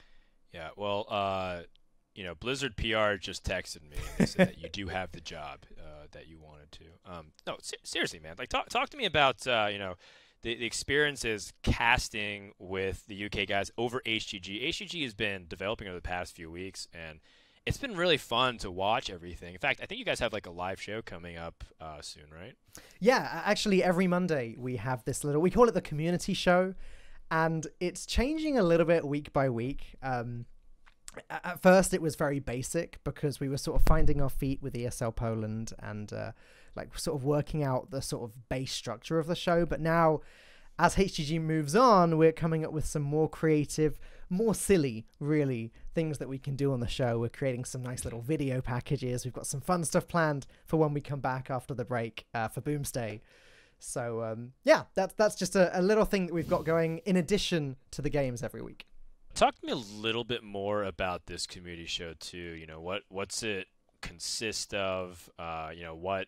Yeah, well, Blizzard PR just texted me and they said that you do have the job that you wanted to. No, seriously, man. Like, talk to me about the experiences casting with the UK guys over HGG. HGG has been developing over the past few weeks, and it's been really fun to watch everything. In fact, I think you guys have like a live show coming up soon, right? Yeah, actually every Monday we have this we call it the community show, and it's changing a little bit week by week. At first it was very basic because we were sort of finding our feet with ESL Poland and sort of working out the sort of base structure of the show. But now, as HGG moves on, we're coming up with some more creative, more silly, really, things that we can do on the show. We're creating some nice little video packages. We've got some fun stuff planned for when we come back after the break for Boomsday. So, yeah, that's just a little thing that we've got going in addition to the games every week. Talk to me a little bit more about this community show too. What's it consist of? What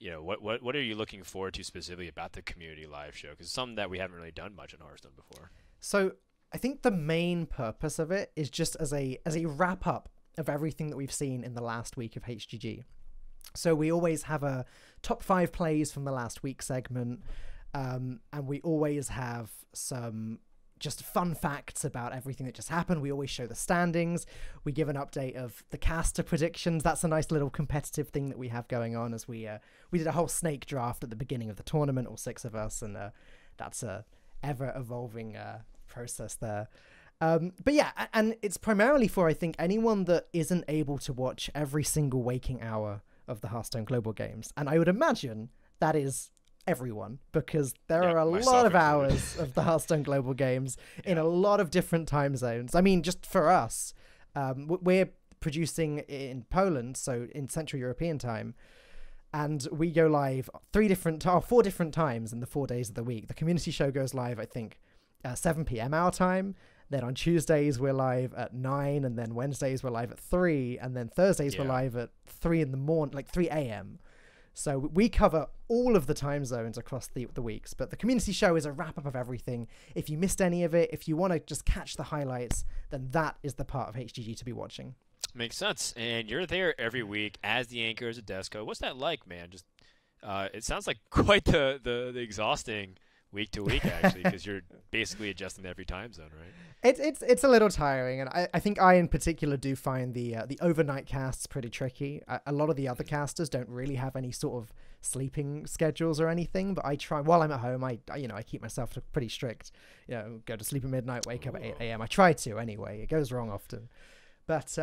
are you looking forward to specifically about the community live show? Because it's something that we haven't really done much in Hearthstone before. So I think the main purpose of it is just as a wrap up of everything that we've seen in the last week of HGG. So we always have a top 5 plays from the last week segment, and we always have some just fun facts about everything that just happened. We always show the standings. We give an update of the caster predictions. That's a nice little competitive thing that we have going on, as we did a whole snake draft at the beginning of the tournament, all 6 of us, and that's a ever evolving process there. But yeah, and it's primarily for, I think, anyone that isn't able to watch every single waking hour of the Hearthstone Global Games. And I would imagine that is everyone, because there are a lot of hours of the Hearthstone Global Games in a lot of different time zones. I mean, just for us, we're producing in Poland, so in Central European time, and we go live 4 different times in the 4 days of the week. The community show goes live, I think, 7 p.m. our time. Then on Tuesdays we're live at 9, and then Wednesdays we're live at 3, and then Thursdays we're live at 3 in the morning, like 3 a.m. So we cover all of the time zones across the weeks. But the community show is a wrap up of everything. If you missed any of it, if you want to just catch the highlights, then that is the part of HGG to be watching. Makes sense. And you're there every week as the anchor, as a Desco. What's that like, man? Just it sounds like quite the exhausting week to week, actually, because you're basically adjusting to every time zone, right? It's a little tiring, and I think I in particular do find the overnight casts pretty tricky. A lot of the other casters don't really have any sort of sleeping schedules or anything, but I try while I'm at home. I keep myself pretty strict. Go to sleep at midnight, wake up at 8 a.m. I try to anyway. It goes wrong often, but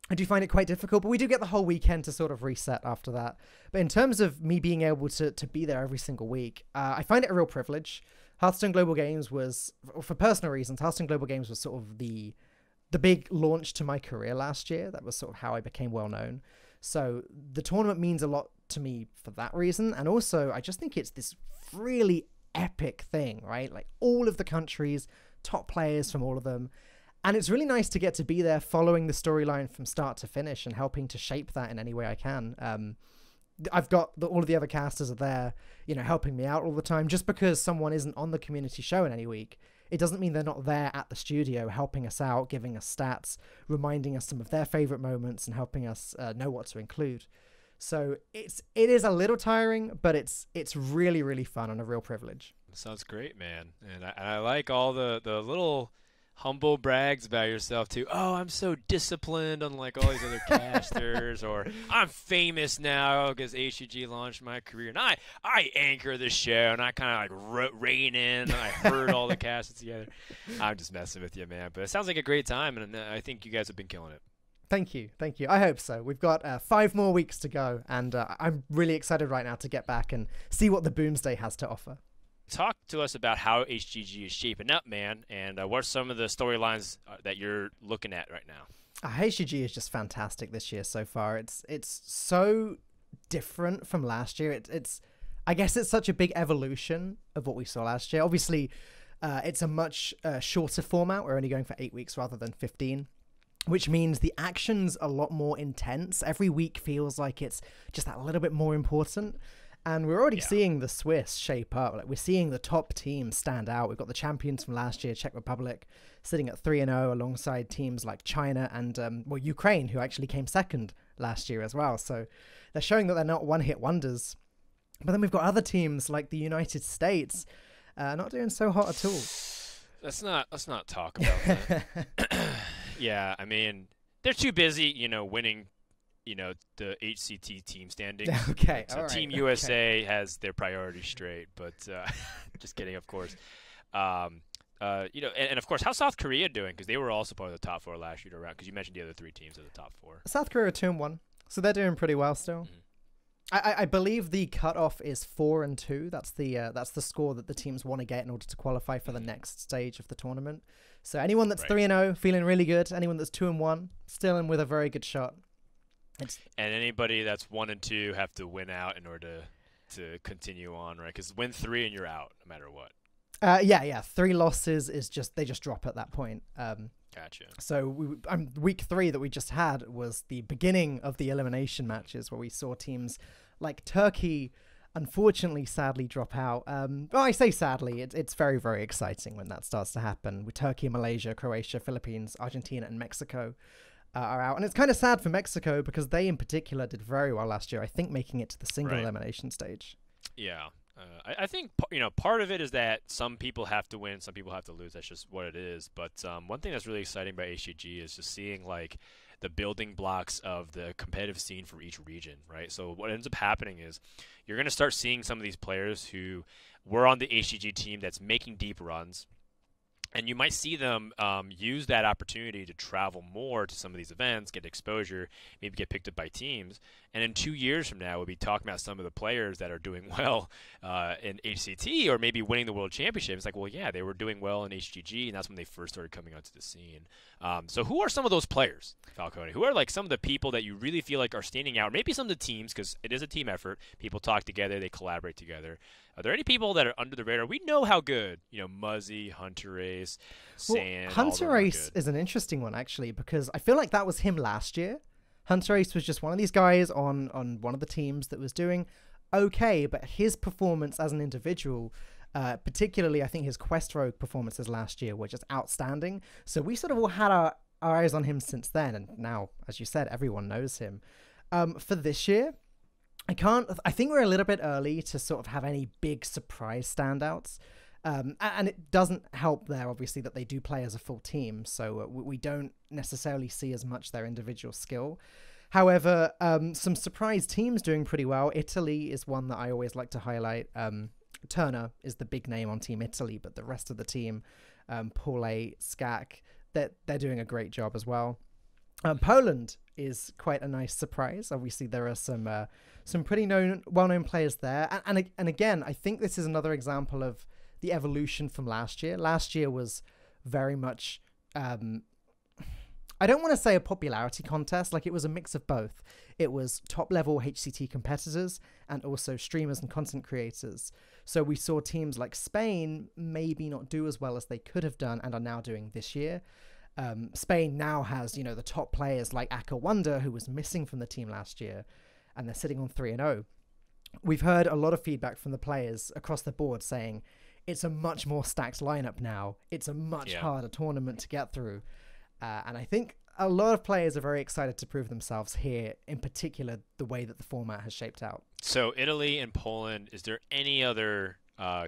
I do find it quite difficult, but we do get the whole weekend to sort of reset after that. But in terms of me being able to be there every single week, I find it a real privilege. Hearthstone Global Games was, for personal reasons, Hearthstone Global Games was sort of the big launch to my career last year. That was sort of how I became well known. So the tournament means a lot to me for that reason. And also, I just think it's this really epic thing, right? Like all of the countries, top players from all of them. And it's really nice to get to be there following the storyline from start to finish and helping to shape that in any way I can. I've got all of the other casters are there, helping me out all the time. Just because someone isn't on the community show in any week, it doesn't mean they're not there at the studio helping us out, giving us stats, reminding us some of their favorite moments and helping us know what to include. So it is a little tiring, but it's really, really fun and a real privilege. Sounds great, man. And I like all the little humble brags about yourself too. Oh, I'm so disciplined, unlike all these other casters, or I'm famous now because HCG launched my career, and I anchor the show, and I kind of like rein in. I herd all the casters together. I'm just messing with you, man. But it sounds like a great time, and I think you guys have been killing it. Thank you. I hope so. We've got 5 more weeks to go, and I'm really excited right now to get back and see what the Boomsday has to offer. Talk to us about how HGG is shaping up, man, and what are some of the storylines that you're looking at right now? HGG is just fantastic this year so far. It's so different from last year. I guess it's such a big evolution of what we saw last year. Obviously, it's a much shorter format. We're only going for 8 weeks rather than 15. Which means the action's a lot more intense. Every week feels like it's just that little bit more important. And we're already seeing the Swiss shape up. Like we're seeing the top teams stand out. We've got the champions from last year, Czech Republic, sitting at 3-0 alongside teams like China and Ukraine, who actually came second last year as well. So they're showing that they're not one-hit wonders. But then we've got other teams like the United States, not doing so hot at all. Let's not talk about that. Yeah, I mean, they're too busy, winning. The HCT team standings. Okay, so all right. Team USA has their priorities straight, but just kidding, of course. And of course, how's South Korea doing? Because they were also part of the top 4 last year around. Because you mentioned the other 3 teams of the top 4. South Korea are 2-1, so they're doing pretty well still. Mm-hmm. I believe the cutoff is 4-2. That's the score that the teams want to get in order to qualify for the next stage of the tournament. So anyone that's 3-0 feeling really good. Anyone that's 2-1 still in with a very good shot. And anybody that's 1 and 2 have to win out in order to continue on, right? Because win 3 and you're out, no matter what. 3 losses is they just drop at that point. Gotcha. So week 3 that we just had was the beginning of the elimination matches, where we saw teams like Turkey unfortunately, sadly drop out. Well, I say sadly, it's very, very exciting when that starts to happen with Turkey, Malaysia, Croatia, Philippines, Argentina, and Mexico are out. And it's kind of sad for Mexico because they in particular did very well last year, I think making it to the single elimination stage. Yeah. I think, part of it is that some people have to win, some people have to lose. That's just what it is. But one thing that's really exciting about HCG is just seeing like the building blocks of the competitive scene for each region, right? So what ends up happening is you're going to start seeing some of these players who were on the HCG team that's making deep runs. And you might see them use that opportunity to travel more to some of these events, get exposure, maybe get picked up by teams. And in 2 years from now, we'll be talking about some of the players that are doing well in HCT or maybe winning the World Championship. It's like, well, yeah, they were doing well in HGG, and that's when they first started coming onto the scene. So who are some of those players, Falcone? Who are like some of the people that you really feel like are standing out? Maybe some of the teams, because it is a team effort. People talk together, they collaborate together. Are there any people that are under the radar? We know how good, Muzzy, Hunter Race, Sand. Well, Hunter Race is an interesting one, actually, because I feel like that was him last year. Hunter Race was just one of these guys on one of the teams that was doing okay, but his performance as an individual, particularly I think his Quest Rogue performances last year were just outstanding. So we sort of all had our eyes on him since then, and now, as you said, everyone knows him. For this year, I think we're a little bit early to sort of have any big surprise standouts. And it doesn't help there, obviously, that they do play as a full team. So we don't necessarily see as much their individual skill. However, some surprise teams doing pretty well. Italy is one that I always like to highlight. Turner is the big name on Team Italy, but the rest of the team, Paule, Skak, they're doing a great job as well. Poland is quite a nice surprise. Obviously, there are some pretty well-known players there. And again, I think this is another example of the evolution from last year. Last year was very much, I don't want to say a popularity contest, like it was a mix of both. It was top-level HCT competitors and also streamers and content creators. So we saw teams like Spain maybe not do as well as they could have done and are now doing this year. Spain now has, the top players like Aka Wonder, who was missing from the team last year, and they're sitting on 3-0. We've heard a lot of feedback from the players across the board saying it's a much more stacked lineup now. It's a much harder tournament to get through. And I think a lot of players are very excited to prove themselves here, in particular, the way that the format has shaped out. So Italy and Poland, is there any other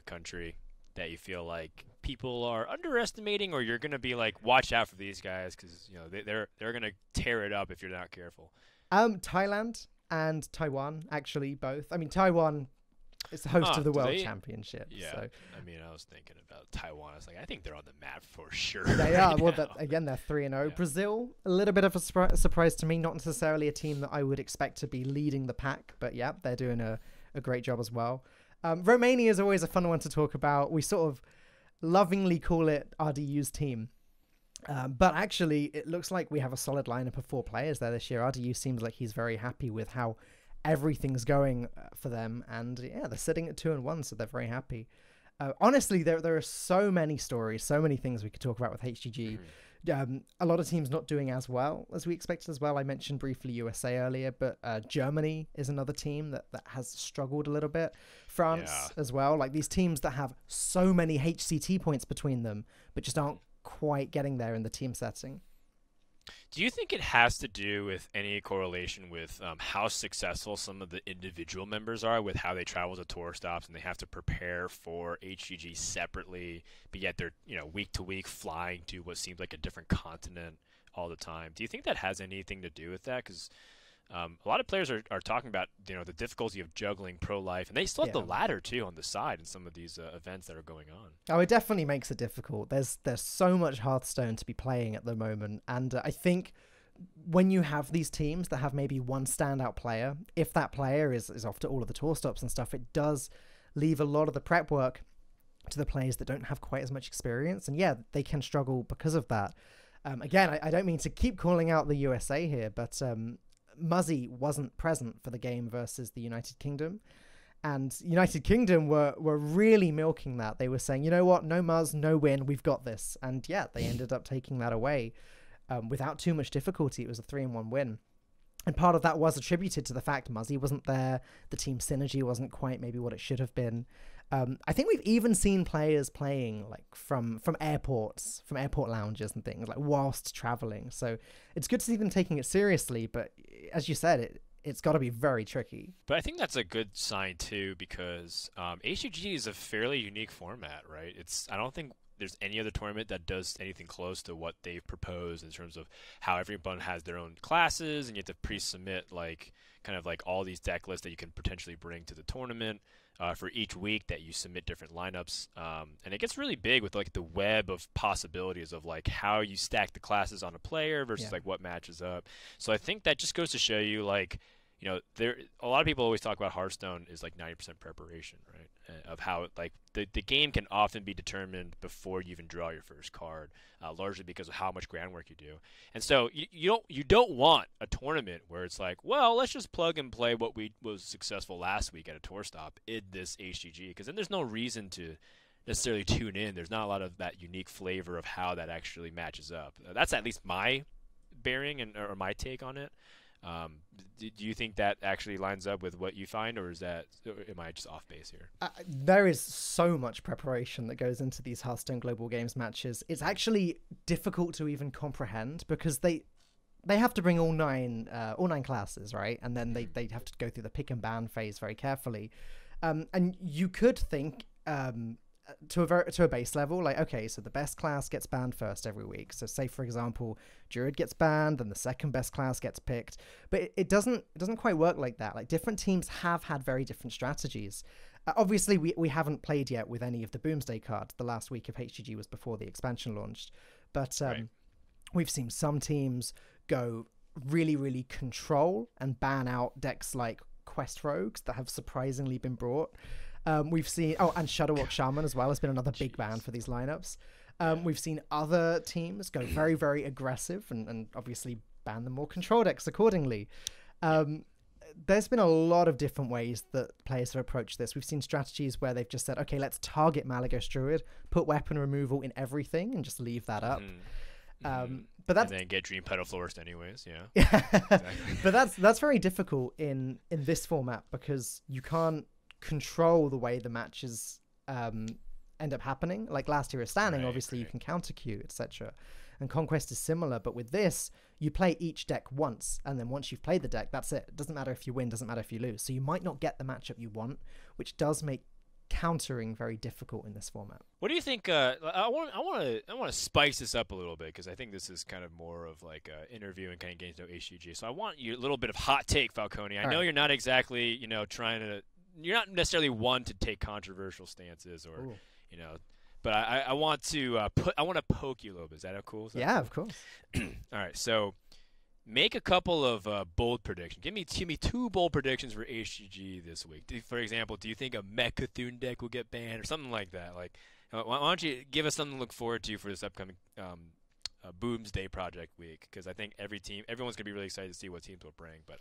country that you feel like people are underestimating, or you're going to be like, watch out for these guys because they're going to tear it up if you're not careful? Thailand and Taiwan, actually, both. I mean, Taiwan is the host of the World Championship. Yeah, so. I mean, I was thinking about Taiwan. I was like, I think they're on the map for sure. They are. Well, again, they're 3-0. Yeah. Brazil, a little bit of a surprise to me. Not necessarily a team that I would expect to be leading the pack, but yeah, they're doing a great job as well. Romania is always a fun one to talk about. We sort of lovingly call it RDU's team. But actually, it looks like we have a solid lineup of 4 players there this year. RDU seems like he's very happy with how everything's going for them. And yeah, they're sitting at 2-1, so they're very happy. Honestly, there are so many stories, so many things we could talk about with HGG. A lot of teams not doing as well as we expected as well. I mentioned briefly USA earlier, but Germany is another team that has struggled a little bit. France as well. Like these teams that have so many HCT points between them, but just aren't quite getting there in the team setting. Do you think it has to do with any correlation with how successful some of the individual members are with how they travel to tour stops and they have to prepare for HGG separately, but yet they're week to week flying to what seems like a different continent all the time? Do you think that has anything to do with that? Because a lot of players are talking about the difficulty of juggling pro life, and they still have the ladder too on the side in some of these events that are going on. Oh, it definitely makes it difficult. There's so much Hearthstone to be playing at the moment, and I think when you have these teams that have maybe one standout player, if that player is off to all of the tour stops and stuff, it does leave a lot of the prep work to the players that don't have quite as much experience, and yeah, they can struggle because of that. Again, I don't mean to keep calling out the USA here, but Muzzy wasn't present for the game versus the United Kingdom, and United Kingdom were really milking that. They were saying, you know what, no Muzz, no win, we've got this. And yeah, they ended up taking that away without too much difficulty. It was a 3-1 win. And part of that was attributed to the fact Muzzy wasn't there, the team synergy wasn't quite maybe what it should have been. I think we've even seen players playing like from airports, from airport lounges and things, like whilst traveling. So it's good to see them taking it seriously, but as you said, it's got to be very tricky. But I think that's a good sign too, because HCG is a fairly unique format, right? I don't think there's any other tournament that does anything close to what they've proposed in terms of how everyone has their own classes, and you have to pre-submit like kind of like all these deck lists that you can potentially bring to the tournament for each week, that you submit different lineups, and it gets really big with like the web of possibilities of like how you stack the classes on a player versus like what matches up. So I think that just goes to show you, like, you know, a lot of people always talk about Hearthstone is like 90% preparation, right? Of how like the game can often be determined before you even draw your first card, largely because of how much groundwork you do. And so you don't want a tournament where it's like, well, let's just plug and play what was successful last week at a tour stop in this HCG, because then there's no reason to necessarily tune in. There's not a lot of that unique flavor of how that actually matches up. That's at least my bearing or my take on it. Do you think that actually lines up with what you find, or am I just off base here? There is so much preparation that goes into these Hearthstone Global Games matches. It's actually difficult to even comprehend, because they have to bring all nine classes, right? And then they have to go through the pick and ban phase very carefully. And you could think to a base level, like, okay, so the best class gets banned first every week. So say, for example, Druid gets banned, then the second best class gets picked. But it doesn't quite work like that. Like, different teams have had very different strategies. Obviously, we haven't played yet with any of the Boomsday cards. The last week of HGG was before the expansion launched. But we've seen some teams go really, really control and ban out decks like Quest Rogues that have surprisingly been brought. We've seen, and Shadowwalk Shaman as well has been another big ban for these lineups. We've seen other teams go very, very aggressive and obviously ban the more control decks accordingly. There's been a lot of different ways that players have approached this. We've seen strategies where they've just said, okay, let's target Malagos Druid, put weapon removal in everything, and just leave that up. But that's, and then get Dream Petal Florist anyways, yeah. Exactly. But that's very difficult in this format, because you can't control the way the matches end up happening. Like last year with Standing, obviously you can counter queue, etc. And Conquest is similar, but with this, you play each deck once, and then once you've played the deck, that's it. It doesn't matter if you win, doesn't matter if you lose. So you might not get the matchup you want, which does make countering very difficult in this format. What do you think? I want to spice this up a little bit, because I think this is kind of more of like an interview and kind of getting to know HCG. So I want you a little bit of hot take, Falcone. I know you're not exactly, you're not necessarily one to take controversial stances or, but I want to poke you a little bit. Is that cool? Of course. All right, so make a couple of bold predictions. Give me 2 bold predictions for HCG this week. For example, do you think a Mechathune deck will get banned or something like that? Like, why don't you give us something to look forward to for this upcoming Boomsday Project week? Because I think everyone's gonna be really excited to see what teams will bring. But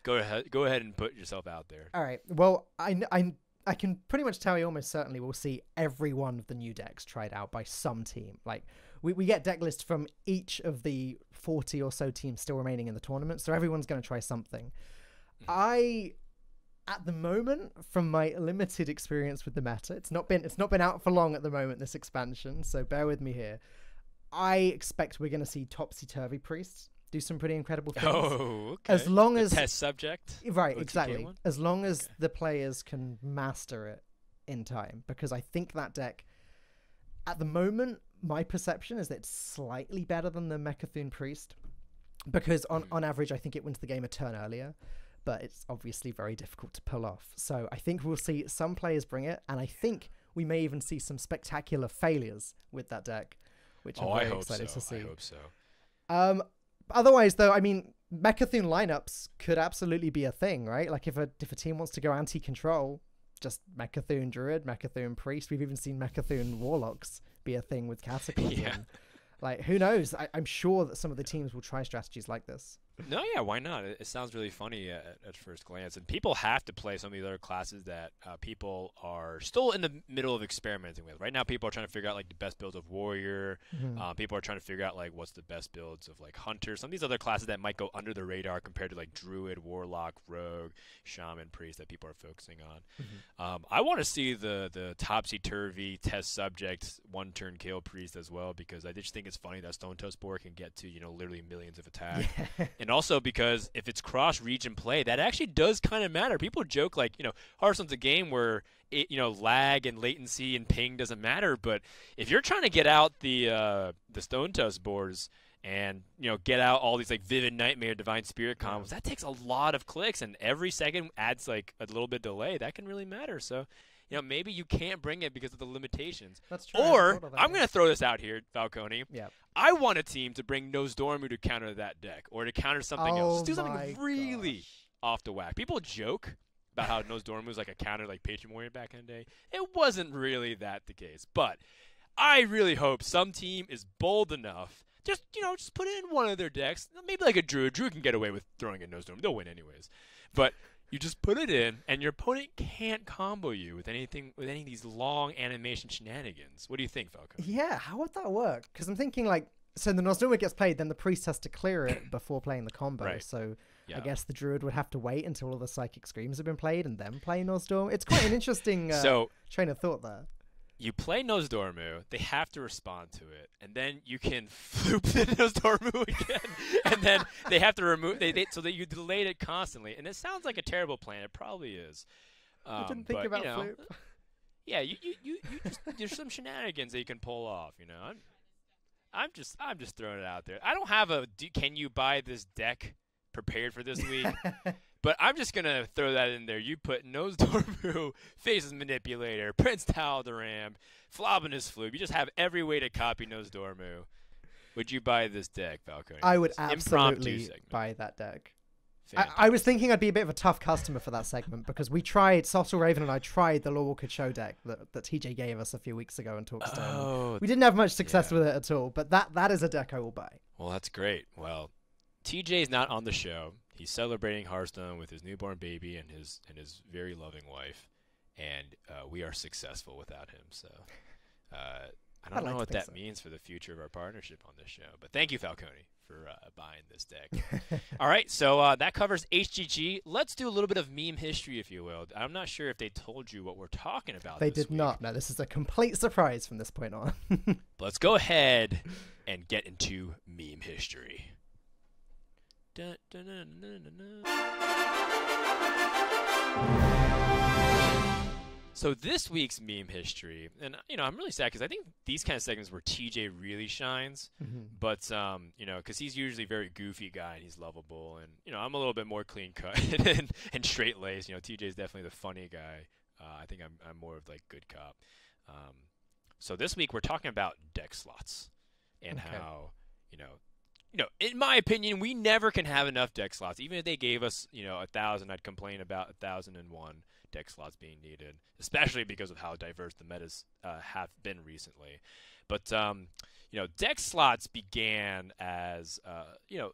go ahead and put yourself out there. All right. Well, I can pretty much tell you almost certainly we'll see every one of the new decks tried out by some team. Like, we get deck lists from each of the 40 or so teams still remaining in the tournament, so everyone's going to try something. At the moment, from my limited experience with the meta, it's not been out for long at the moment, this expansion, so bear with me here. I expect we're going to see Topsy-Turvy Priests do some pretty incredible things. Oh, okay. As long as test subject. Right, OTK exactly. one? As long as the players can master it in time, because I think that deck, at the moment, my perception is that it's slightly better than the Mechathune Priest, because on average, I think it wins the game a turn earlier, but it's obviously very difficult to pull off. So I think we'll see some players bring it, and I think we may even see some spectacular failures with that deck, which I'm very excited to see. I hope so. Otherwise, though, I mean, Mechathune lineups could absolutely be a thing, right? Like, if a team wants to go anti-control, just Mechathune Druid, Mechathune Priest. We've even seen Mechathune Warlocks be a thing with Cataclysm. Like, who knows? I'm sure that some of the teams will try strategies like this. No, yeah, why not? It sounds really funny at first glance, and people have to play some of these other classes that people are still in the middle of experimenting with. Right now, people are trying to figure out like the best builds of warrior. People are trying to figure out like what's the best builds of like hunter. Some of these other classes that might go under the radar compared to like druid, warlock, rogue, shaman, priest that people are focusing on. I want to see the topsy-turvy test subject one-turn kill priest as well, because I just think it's funny that Stone Toe Sport can get to literally millions of attack. And also because if it's cross-region play, that actually does kind of matter. People joke like, Hearthstone's a game where lag and latency and ping doesn't matter, but if you're trying to get out the Stone Toast boards and get out all these like Vivid Nightmare, Divine Spirit combos, that takes a lot of clicks, and every second adds like a little bit of delay. That can really matter. So maybe you can't bring it because of the limitations. That's true. Or I'm going to throw this out here, Falcone. Yeah. I want a team to bring Nozdormu to counter that deck, or to counter something else. Just do something my really gosh. off the whack. People joke about how Nozdormu was like a counter like Patron Warrior back in the day. It wasn't really that the case. But I really hope some team is bold enough. Just put it in one of their decks. Maybe like a Druid. Druid can get away with throwing in Nozdormu. They'll win anyways. But you just put it in, and your opponent can't combo you with any of these long animation shenanigans. What do you think, Falcone? Yeah, how would that work? Because I'm thinking like, so the Nozdormu gets played, then the priest has to clear it before playing the combo. Right. So Yeah. I guess the druid would have to wait until all the psychic screams have been played and then play Nozdormu. It's quite an interesting train of thought there. You play Nozdormu, they have to respond to it, and then you can floop the Nozdormu again, and then they have to remove so that you delayed it constantly. And it sounds like a terrible plan. It probably is. I didn't think but, about flip. Yeah, you just there's some shenanigans that you can pull off. I'm just throwing it out there. I don't have can you buy this deck prepared for this week? But I'm just going to throw that in there. You put Nozdormu, Faces Manipulator, Prince Taldaram, Flobinus Flube. You just have every way to copy Nozdormu. Would you buy this deck, Falcone? I would absolutely buy that deck. Fantastic. I was thinking I'd be a bit of a tough customer for that segment because Sottle Raven and I tried the Lawwalker Show deck that TJ gave us a few weeks ago on TalkStone. Oh, we didn't have much success with it at all, but that is a deck I will buy. Well, that's great. Well, TJ's not on the show. He's celebrating Hearthstone with his newborn baby and his very loving wife, and we are successful without him. So I don't know what that means for the future of our partnership on this show. But thank you, Falcone, for buying this deck. All right, so that covers HGG. Let's do a little bit of meme history, if you will. I'm not sure if they told you what we're talking about. They did not. No, this is a complete surprise from this point on. Let's go ahead and get into meme history. Dun, dun, dun, dun, dun, dun. So this week's meme history, and I'm really sad because I think these kind of segments where TJ really shines, but because he's usually a very goofy guy and he's lovable, and I'm a little bit more clean cut and straight laced. TJ's definitely the funny guy. I think I'm more of like good cop. So this week we're talking about deck slots and how in my opinion, we never can have enough deck slots. Even if they gave us, 1,000, I'd complain about 1,001 deck slots being needed, especially because of how diverse the metas have been recently. But, deck slots began as,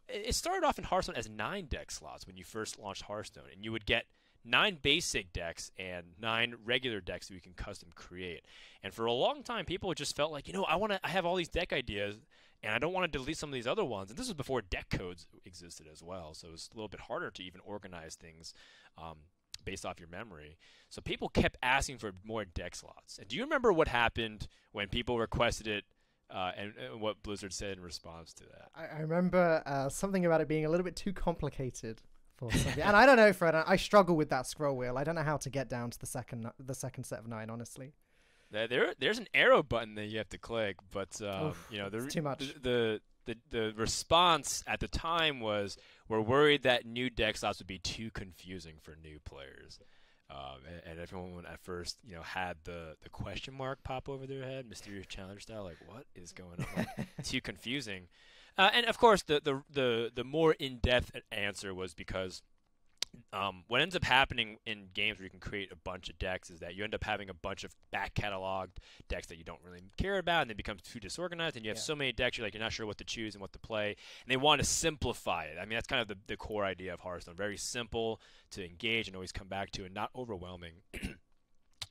it started off in Hearthstone as 9 deck slots when you first launched Hearthstone. And you would get 9 basic decks and 9 regular decks that you can custom create. And for a long time, people just felt like, I have all these deck ideas, and I don't want to delete some of these other ones. And this was before deck codes existed as well, so it was a little bit harder to even organize things based off your memory. So people kept asking for more deck slots. And do you remember what happened when people requested it and what Blizzard said in response to that? I remember something about it being a little bit too complicated. And I don't know, Fred. I struggle with that scroll wheel. I don't know how to get down to the second set of 9, honestly. There's an arrow button that you have to click, but it's too much. The response at the time was, we're worried that new deck slots would be too confusing for new players, and everyone at first had the question mark pop over their head, mysterious challenger style, like what is going on? Too confusing. And of course, the more in-depth answer was because what ends up happening in games where you can create a bunch of decks is that you end up having a bunch of back cataloged decks that you don't really care about, and they become too disorganized, and you have so many decks you're not sure what to choose and what to play, and they want to simplify it. I mean, that's kind of the core idea of Hearthstone. Very simple to engage and always come back to, and not overwhelming.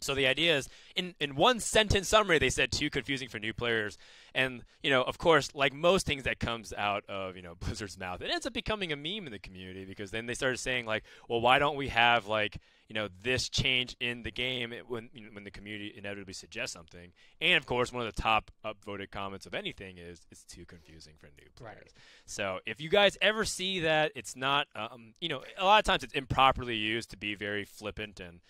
So the idea is, in one sentence summary, they said too confusing for new players. And, of course, like most things that comes out of, Blizzard's mouth, it ends up becoming a meme in the community, because then they started saying, well, why don't we have, this change in the game when the community inevitably suggests something. And, of course, one of the top upvoted comments of anything is, it's too confusing for new players. Right. So if you guys ever see that it's not, a lot of times it's improperly used to be very flippant and,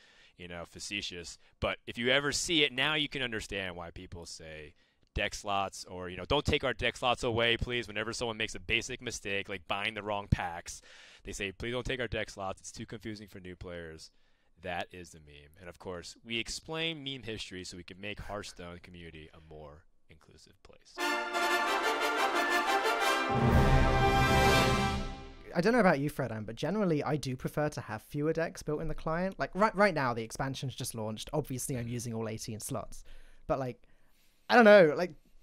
facetious. But if you ever see it, now you can understand why people say deck slots, or, don't take our deck slots away, please. Whenever someone makes a basic mistake, like buying the wrong packs, they say, please don't take our deck slots. It's too confusing for new players. That is the meme. And, of course, we explain meme history so we can make Hearthstone community a more inclusive place. I don't know about you, Fredan, but generally I do prefer to have fewer decks built in the client. Like right now, the expansion's just launched. Obviously, I'm using all 18 slots. But I don't know,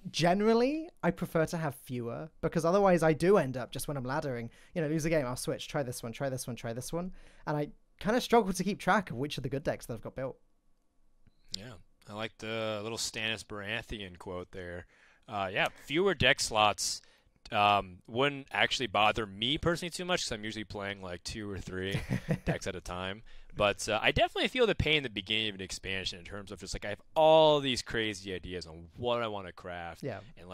generally I prefer to have fewer, because otherwise I do end up, just when I'm laddering, lose a game, I'll switch, try this one, try this one, try this one. And I kind of struggle to keep track of which are the good decks that I've got built. Yeah, I like the little Stannis Baratheon quote there. Fewer deck slots wouldn't actually bother me personally too much, because I'm usually playing 2 or 3 decks at a time. But I definitely feel the pain in the beginning of an expansion, in terms of just I have all these crazy ideas on what I want to craft. Yeah. And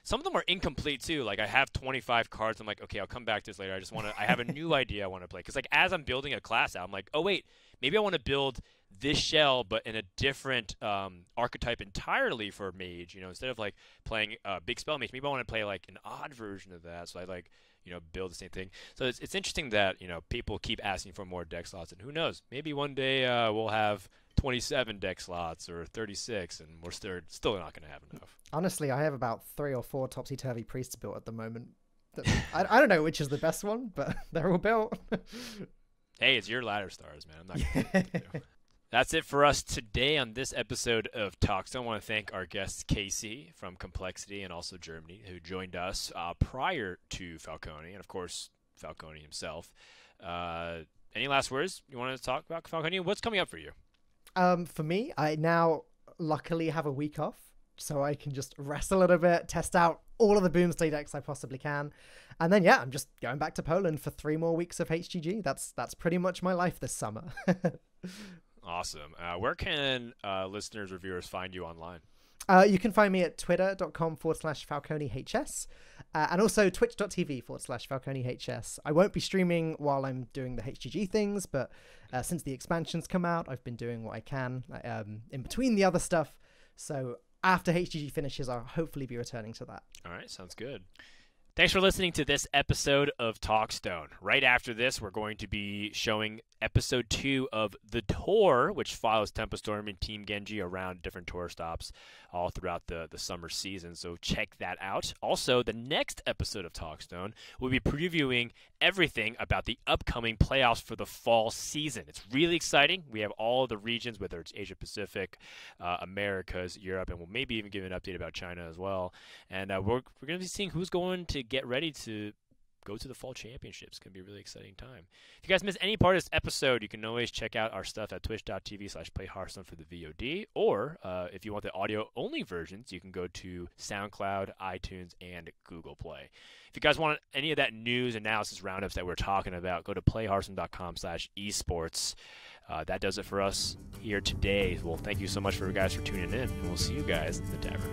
some of them are incomplete too. I have 25 cards. I'm like, okay, I'll come back to this later. I have a new idea I want to play. Because as I'm building a class out, I'm like, oh wait, maybe I want to build this shell, but in a different archetype entirely for mage. Instead of playing a big spell mage, maybe I want to play an odd version of that. So I build the same thing. So it's interesting that people keep asking for more deck slots, and who knows, maybe one day we'll have 27 deck slots or 36, and we're still not going to have enough. Honestly, I have about 3 or 4 topsy-turvy priests built at the moment. I don't know which is the best one, but they're all built. Hey, it's your ladder stars, man. I'm not going to. That's it for us today on this episode of TalkStone. I want to thank our guest Casie from Complexity and also Germany, who joined us prior to Falcone, and of course Falcone himself. Any last words you want to talk about, Falcone? What's coming up for you? For me, I now luckily have a week off, so I can just rest a little bit, test out all of the Boomsday decks I possibly can, and then I'm just going back to Poland for 3 more weeks of HGG. That's pretty much my life this summer. Awesome. Where can listeners or viewers find you online? You can find me at twitter.com/FalconeHS and also twitch.tv/FalconeHS. I won't be streaming while I'm doing the HGG things, but since the expansions come out, I've been doing what I can in between the other stuff. So after HGG finishes, I'll hopefully be returning to that. All right, sounds good. Thanks for listening to this episode of TalkStone. Right after this, we're going to be showing episode 2 of The Tour, which follows Tempo Storm and Team Genji around different tour stops all throughout the summer season. So check that out. Also, the next episode of TalkStone, we'll be previewing everything about the upcoming playoffs for the fall season. It's really exciting. We have all of the regions, whether it's Asia Pacific, Americas, Europe, and we'll maybe even give an update about China as well. And we're going to be seeing who's going to get ready to go to the fall championships. It's going to be a really exciting time. If you guys miss any part of this episode, you can always check out our stuff at twitch.tv/playhearthstone for the VOD, or if you want the audio-only versions, you can go to SoundCloud, iTunes, and Google Play. If you guys want any of that news, analysis, roundups that we're talking about, go to playhearthstone.com/esports. That does it for us here today. Well, thank you so much for you guys for tuning in, and we'll see you guys in the tavern.